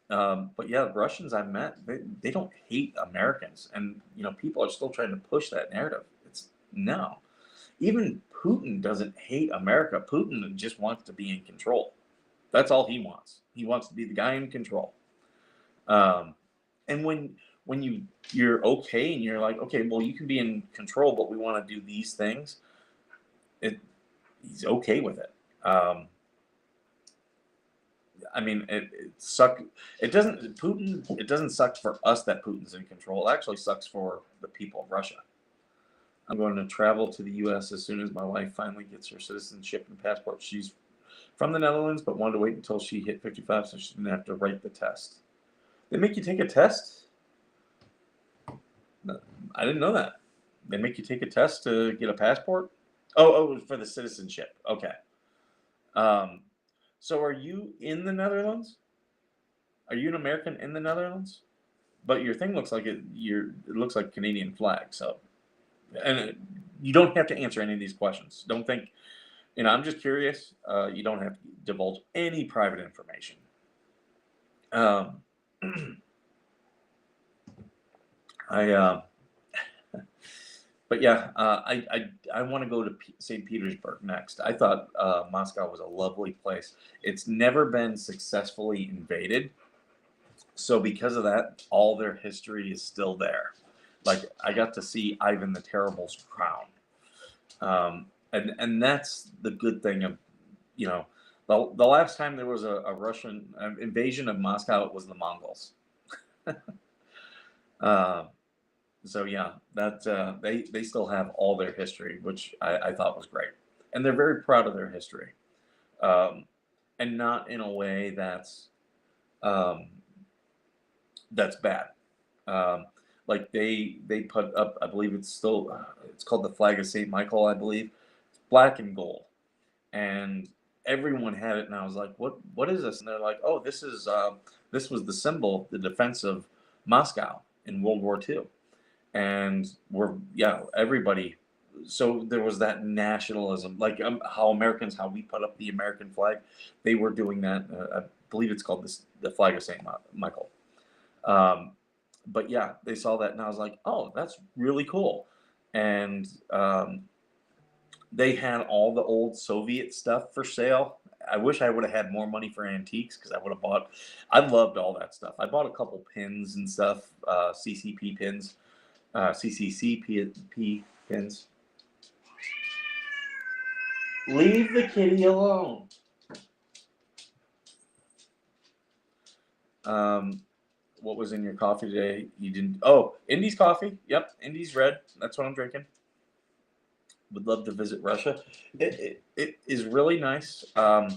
[SPEAKER 1] But yeah, Russians I've met, they don't hate Americans, and people are still trying to push that narrative. It's no. Even Putin doesn't hate America. Putin just wants to be in control. That's all he wants. He wants to be the guy in control. Um, and when you're okay and you're like, okay, well, you can be in control, but we want to do these things. He's okay with it. I mean, it suck. It doesn't Putin. It doesn't suck for us that Putin's in control. It actually sucks for the people of Russia. I'm going to travel to the U.S. as soon as my wife finally gets her citizenship and passport. She's from the Netherlands, but wanted to wait until she hit 55 so she didn't have to write the test. They make you take a test? No, I didn't know that. They make you take a test to get a passport? Oh, for the citizenship. Okay. So are you in the Netherlands? Are you an American in the Netherlands? But your thing looks like it looks like Canadian flag. So, and you don't have to answer any of these questions. Don't think, I'm just curious. You don't have to divulge any private information. Um, but yeah, I want to go to St. Petersburg next. I thought Moscow was a lovely place. It's never been successfully invaded, so because of that, all their history is still there. Like I got to see Ivan the Terrible's crown, and that's the good thing of the last time there was a Russian invasion of Moscow, it was the Mongols. So yeah, that they still have all their history, which I thought was great, and they're very proud of their history, and not in a way um, that's bad. Um, like they put up, I believe it's called the flag of Saint Michael, I believe. It's black and gold, and everyone had it, and I was like, what is this? And they're like, oh, this was the symbol, the defense of Moscow in World War II. And everybody. So there was that nationalism, like how how we put up the American flag. They were doing that. I believe it's called the flag of Saint Michael. Um, but yeah, they saw that, and I was like, oh, that's really cool. And they had all the old Soviet stuff for sale. I wish I would have had more money for antiques because I would have bought. I loved all that stuff. I bought a couple pins and stuff, CCP pins. CCCP pins. Leave the kitty alone. What was in your coffee today? You didn't. Oh, Indy's coffee. Yep, Indy's red. That's what I'm drinking. Would love to visit Russia. It is really nice. The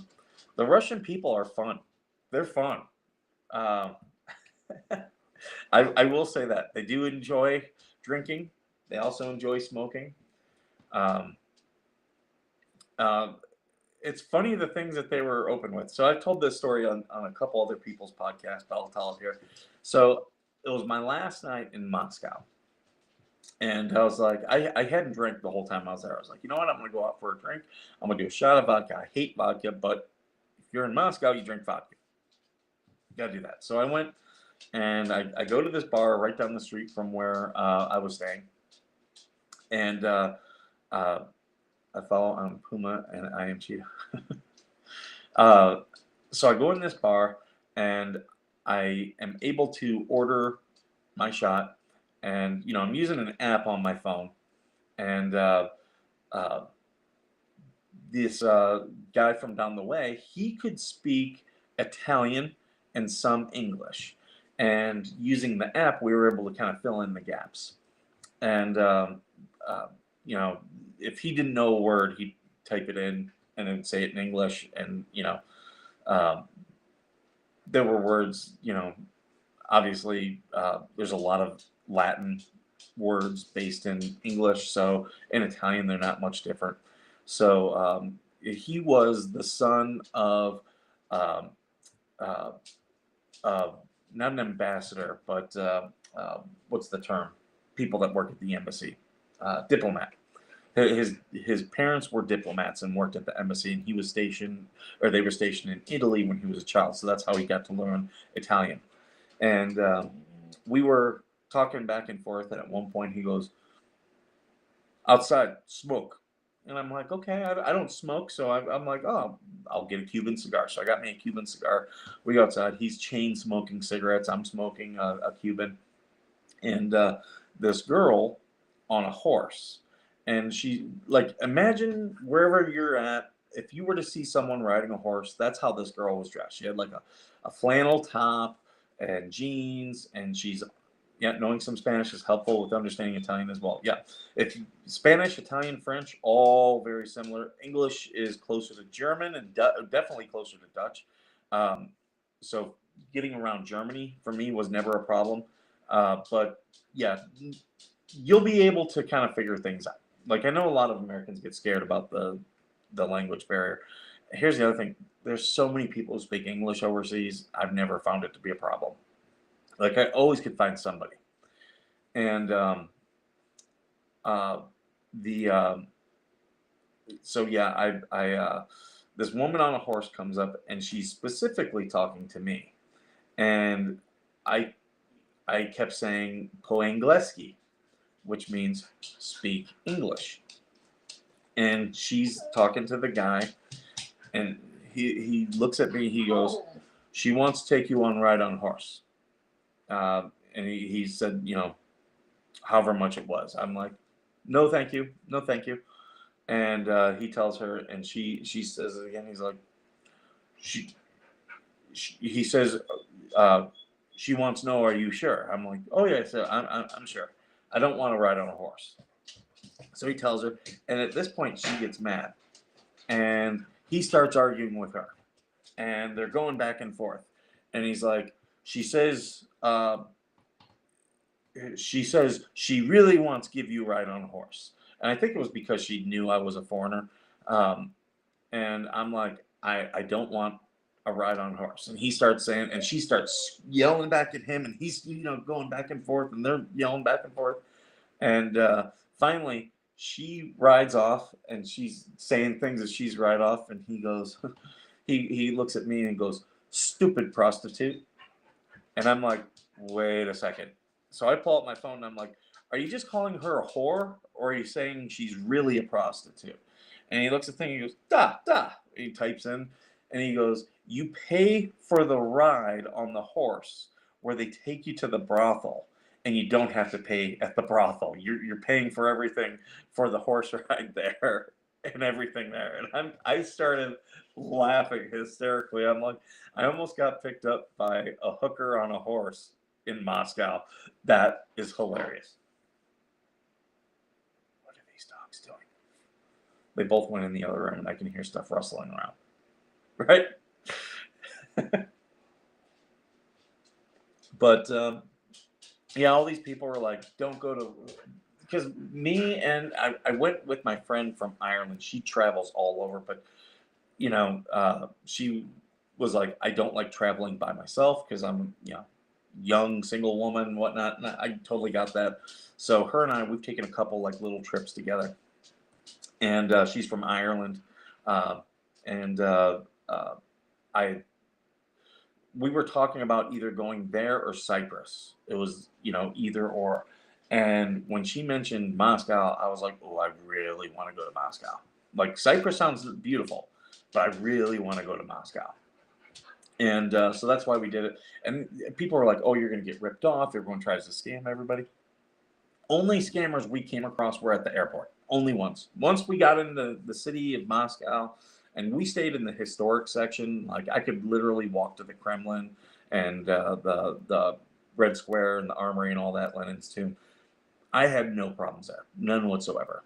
[SPEAKER 1] Russian people are fun. They're fun. Um, I will say that they do enjoy drinking. They also enjoy smoking. Um, uh, it's funny the things that they were open with. So I've told this story on a couple other people's podcasts, but I'll tell it here. So it was my last night in Moscow. And I was like, I hadn't drank the whole time I was there. I was like, you know what? I'm going to go out for a drink. I'm going to do a shot of vodka. I hate vodka, but if you're in Moscow, you drink vodka. You got to do that. So I went and I go to this bar right down the street from where I was staying. And I follow on Puma and I am Cheetah. So I go in this bar and I am able to order my shot, and I'm using an app on my phone, and uh, this guy from down the way, he could speak Italian and some English, and using the app, we were able to kind of fill in the gaps, and uh, if he didn't know a word, he'd type it in and then say it in English, and um, there were words, obviously there's a lot of Latin words based in English, so in Italian they're not much different. So he was the son of um, uh, uh, not an ambassador, but what's the term? People that work at the embassy, diplomat. His parents were diplomats and worked at the embassy, and he was stationed, or they were stationed in Italy when he was a child. So that's how he got to learn Italian. And we were talking back and forth, and at one point he goes, "Outside, smoke." And I'm like, okay, I don't smoke, so I'm like, oh, I'll get a Cuban cigar. So I got me a Cuban cigar. We go outside. He's chain smoking cigarettes. I'm smoking a Cuban, and this girl on a horse, and she, like, imagine wherever you're at. If you were to see someone riding a horse, that's how this girl was dressed. She had like a flannel top and jeans, and she's, yeah, knowing some Spanish is helpful with understanding Italian as well. Yeah, if Spanish, Italian, French, all very similar. English is closer to German and definitely closer to Dutch. Um, so getting around Germany for me was never a problem. But yeah, you'll be able to kind of figure things out. Like, I know a lot of Americans get scared about the language barrier. Here's the other thing: there's so many people who speak English overseas. I've never found it to be a problem. Like, I always could find somebody. And uh, the so yeah, this woman on a horse comes up, and she's specifically talking to me, and I I kept saying "po angleski," which means speak English. And she's talking to the guy, and he looks at me. He goes, "She wants to take you on a ride on a horse." And he said, however much it was. I'm like, "No, thank you. No, thank you." And he tells her, and she says it again. He's like, she, he says, uh, she wants to know, "Are you sure?" I'm like, "Oh yeah, so I'm sure. I don't want to ride on a horse." So he tells her, and at this point she gets mad, and he starts arguing with her, and they're going back and forth, and he's like, she says she really wants to give you a ride on a horse, and I think it was because she knew I was a foreigner, um, and I'm like, I don't want a ride on a horse, and he starts saying, and she starts yelling back at him, and he's going back and forth, and they're yelling back and forth, and finally she rides off, and she's saying things as she's ride off, and he goes, he looks at me and goes, "Stupid prostitute." And I'm like, wait a second. So I pull out my phone and I'm like, "Are you just calling her a whore, or are you saying she's really a prostitute?" And he looks at the thing and he goes, "Da, da." He types in, and he goes, "You pay for the ride on the horse where they take you to the brothel, and you don't have to pay at the brothel. You're paying for everything for the horse ride there and everything there." And I started laughing hysterically. I'm like, I almost got picked up by a hooker on a horse in Moscow. That is hilarious. What are these dogs doing? They both went in the other room, and I can hear stuff rustling around. Right? But yeah, all these people were like, "Don't go to," because me and I went with my friend from Ireland. She travels all over, but she was like, "I don't like traveling by myself because I'm, young single woman and whatnot." And I totally got that. So her and we've taken a couple like little trips together, and she's from Ireland, uh, and I we were talking about either going there or Cyprus. It was, either or. And when she mentioned Moscow, I was like, "Oh, I really want to go to Moscow." Like, Cyprus sounds beautiful, but I really want to go to Moscow. And so that's why we did it. And people were like, "Oh, you're going to get ripped off. Everyone tries to scam everybody." Only scammers we came across were at the airport. Only once. Once we got into the city of Moscow, and we stayed in the historic section. Like, I could literally walk to the Kremlin and the Red Square and the Armory and all that, Lenin's tomb. I had no problems there, none whatsoever.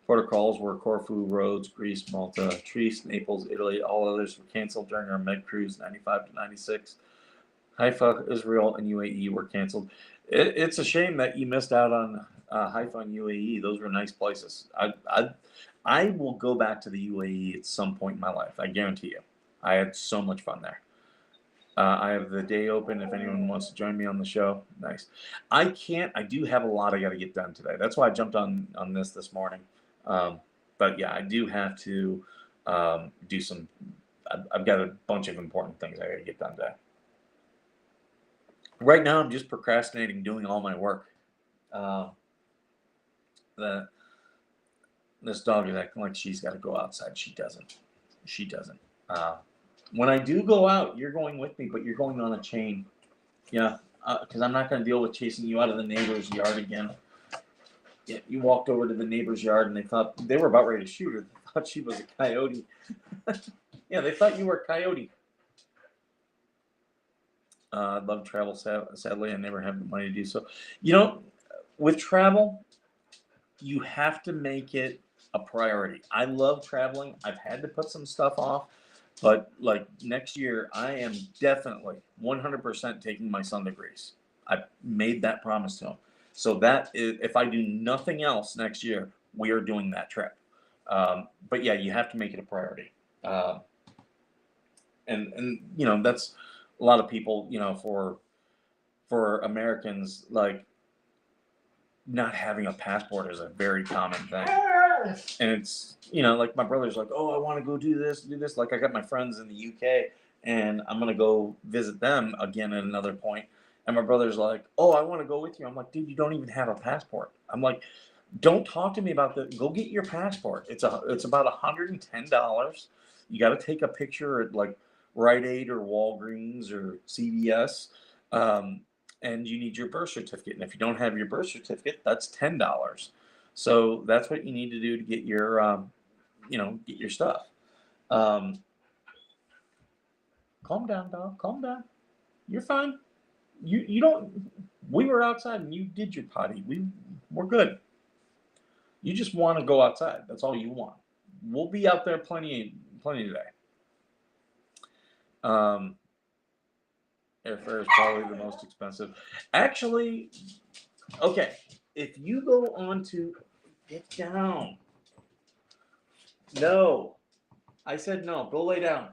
[SPEAKER 1] Protocols were Corfu, Rhodes, Greece, Malta, Trieste, Naples, Italy. All others were canceled during our Med cruise, 95 to 96. Haifa, Israel, and UAE were canceled. It's a shame that you missed out on Haifa and UAE. Those were nice places. I will go back to the UAE at some point in my life. I guarantee you. I had so much fun there. I have the day open if anyone wants to join me on the show. Nice. I can't. I do have a lot I got to get done today. That's why I jumped on this morning. But yeah, I do have to do some. I've got a bunch of important things I got to get done today. Right now, I'm just procrastinating doing all my work. This dog is acting like she's got to go outside. She doesn't. She doesn't. When I do go out, you're going with me, but you're going on a chain. Yeah, because I'm not going to deal with chasing you out of the neighbor's yard again. Yeah, you walked over to the neighbor's yard and they thought they were about ready to shoot her. They thought she was a coyote. Yeah, they thought you were a coyote. I'd love to travel. Sadly, I never have the money to do so. With travel, you have to make it a priority. I love traveling. I've had to put some stuff off. But like next year, I am definitely 100% taking my son to Greece. I made that promise to him. So that is, if I do nothing else next year, we are doing that trip. But yeah, you have to make it a priority. And that's a lot of people. For Americans, like not having a passport is a very common thing. And it's, like my brother's like, oh, I want to go do this. Like I got my friends in the UK and I'm going to go visit them again at another point. And my brother's like, oh, I want to go with you. I'm like, dude, you don't even have a passport. I'm like, don't talk to me about that. Go get your passport. It's about $110. You got to take a picture at like Rite Aid or Walgreens or CVS. And you need your birth certificate. And if you don't have your birth certificate, that's $10. So that's what you need to do to get your, get your stuff. Calm down, dog. Calm down. You're fine. You don't. We were outside and you did your potty. We're good. You just want to go outside. That's all you want. We'll be out there plenty today. Airfare is probably the most expensive. Actually, okay. If you go on to get down. No. I said no. Go lay down.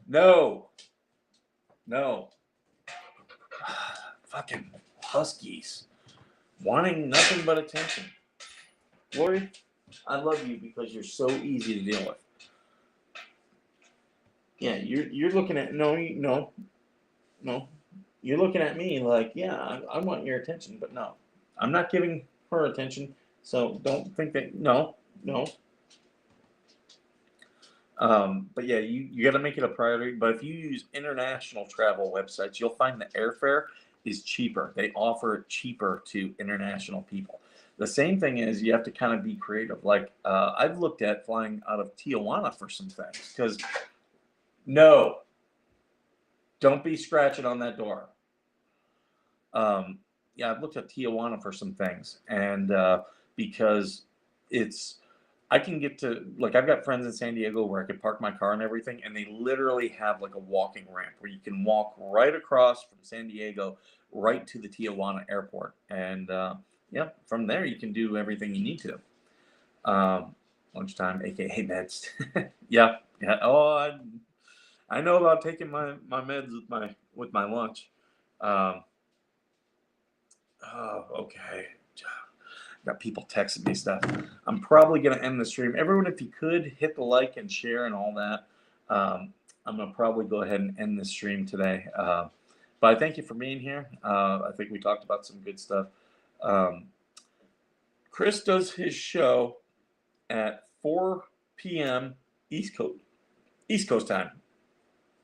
[SPEAKER 1] No. Fucking huskies. Wanting nothing but attention. Lori, I love you because you're so easy to deal with. Yeah, you're looking at no. You're looking at me like, yeah, I want your attention, but no, I'm not giving her attention. So don't think that no. But yeah, you got to make it a priority. But if you use international travel websites, you'll find the airfare is cheaper. They offer it cheaper to international people. The same thing is you have to kind of be creative. Like I've looked at flying out of Tijuana for some things because no, don't be scratching on that door. Yeah, I've looked at Tijuana for some things, and because I can get to, like, I've got friends in San Diego where I could park my car and everything, and they literally have like a walking ramp where you can walk right across from San Diego right to the Tijuana airport, and yeah, from there you can do everything you need to. Lunchtime, aka meds. Yeah. Oh, I know about taking my meds with my lunch. Oh, okay. Got people texting me stuff. I'm probably going to end the stream. Everyone, if you could hit the like and share and all that. I'm going to probably go ahead and end the stream today. But I thank you for being here. I think we talked about some good stuff. Chris does his show at 4 p.m. East Coast time.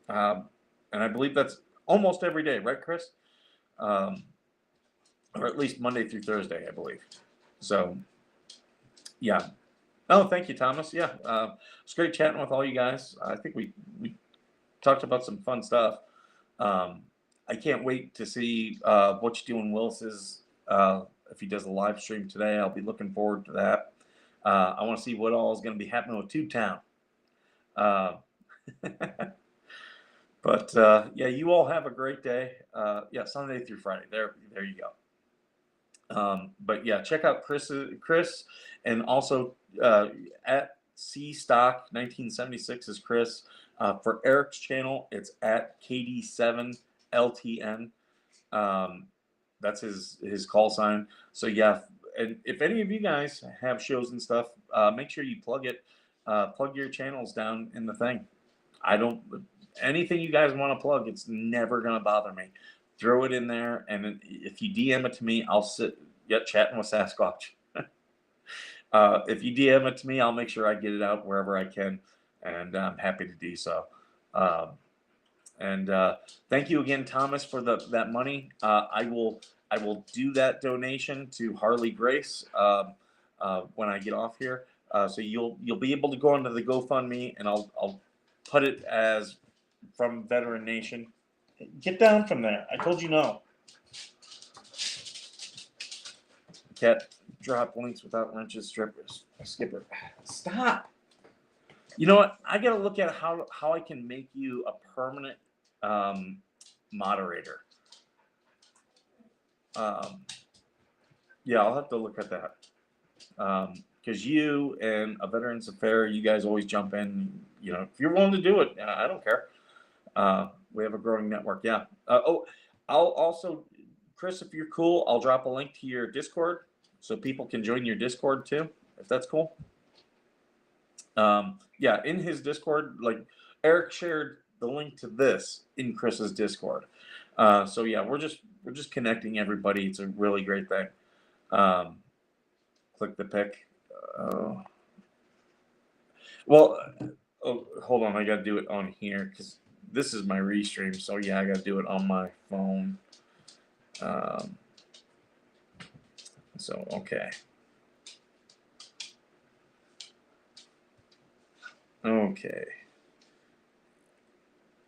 [SPEAKER 1] And I believe that's almost every day, right, Chris? Or at least Monday through Thursday, I believe. So, yeah. Oh, thank you, Thomas. Yeah, it's great chatting with all you guys. I think we talked about some fun stuff. I can't wait to see what you do in Willis's. If he does a live stream today, I'll be looking forward to that. I want to see what all is going to be happening with Tube Town. But yeah, you all have a great day. Yeah, Sunday through Friday. There you go. But yeah, check out Chris, and also at C Stock 1976 is Chris. For Eric's channel, it's at KD7LTN. That's his call sign. So yeah, and if any of you guys have shows and stuff, make sure you plug it. Plug your channels down in the thing. I don't anything you guys want to plug. It's never gonna bother me. Throw it in there, and if you DM it to me, I'll sit chatting with Sasquatch. If you DM it to me, I'll make sure I get it out wherever I can, and I'm happy to do so. And thank you again, Thomas, for that money. I will do that donation to Harley Grace when I get off here. So you'll be able to go into the GoFundMe, and I'll put it as from VeteranNation. Get down from there. I told you no. Can't drop links without wrenches, strippers. Skipper. Stop. You know what? I got to look at how I can make you a permanent moderator. Yeah, I'll have to look at that. Because you and a Veterans Affair, you guys always jump in. You know, if you're willing to do it, I don't care. We have a growing network. Yeah. I'll also, Chris, if you're cool, I'll drop a link to your Discord so people can join your Discord too, if that's cool. Yeah, in his Discord, like Eric shared the link to this in Chris's Discord. So yeah, we're just connecting everybody. It's a really great thing. Click the pick. Well, hold on, I gotta do it on here because this is my restream. So yeah, I gotta do it on my phone. So okay. Okay.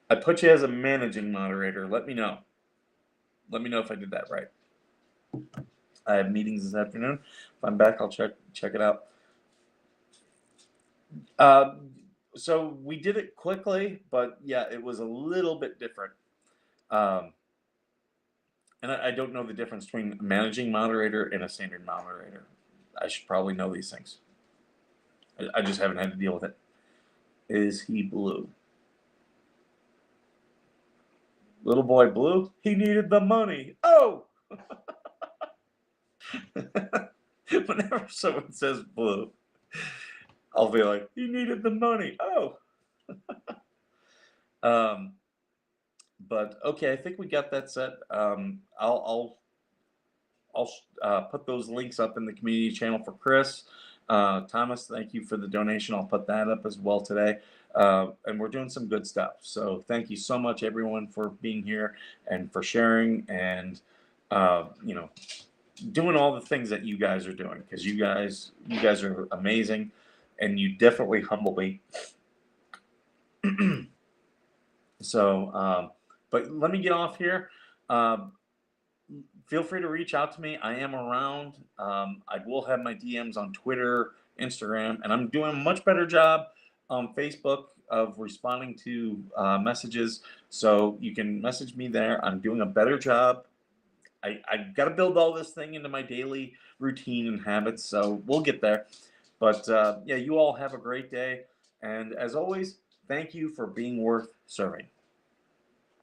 [SPEAKER 1] I put you as a managing moderator. Let me know. Let me know if I did that right. I have meetings this afternoon. If I'm back, I'll check it out. So we did it quickly, but yeah, it was a little bit different. And I don't know the difference between a managing moderator and a standard moderator. I should probably know these things. I just haven't had to deal with it. Is he blue? Little boy blue? He needed the money. Oh! Whenever someone says blue, I'll be like, he needed the money. Oh. But okay, I think we got that set. I'll put those links up in the community channel for Chris. Thomas, thank you for the donation. I'll put that up as well today. And we're doing some good stuff. So thank you so much, everyone, for being here and for sharing and, you know, doing all the things that you guys are doing, because you guys are amazing, and you definitely humble me. So, but let me get off here. Feel free to reach out to me. I am around. I will have my DMs on Twitter, Instagram, and I'm doing a much better job on Facebook of responding to messages. So you can message me there. I'm doing a better job. I got to build all this thing into my daily routine and habits. So we'll get there. But yeah, you all have a great day. And as always, thank you for being worth serving.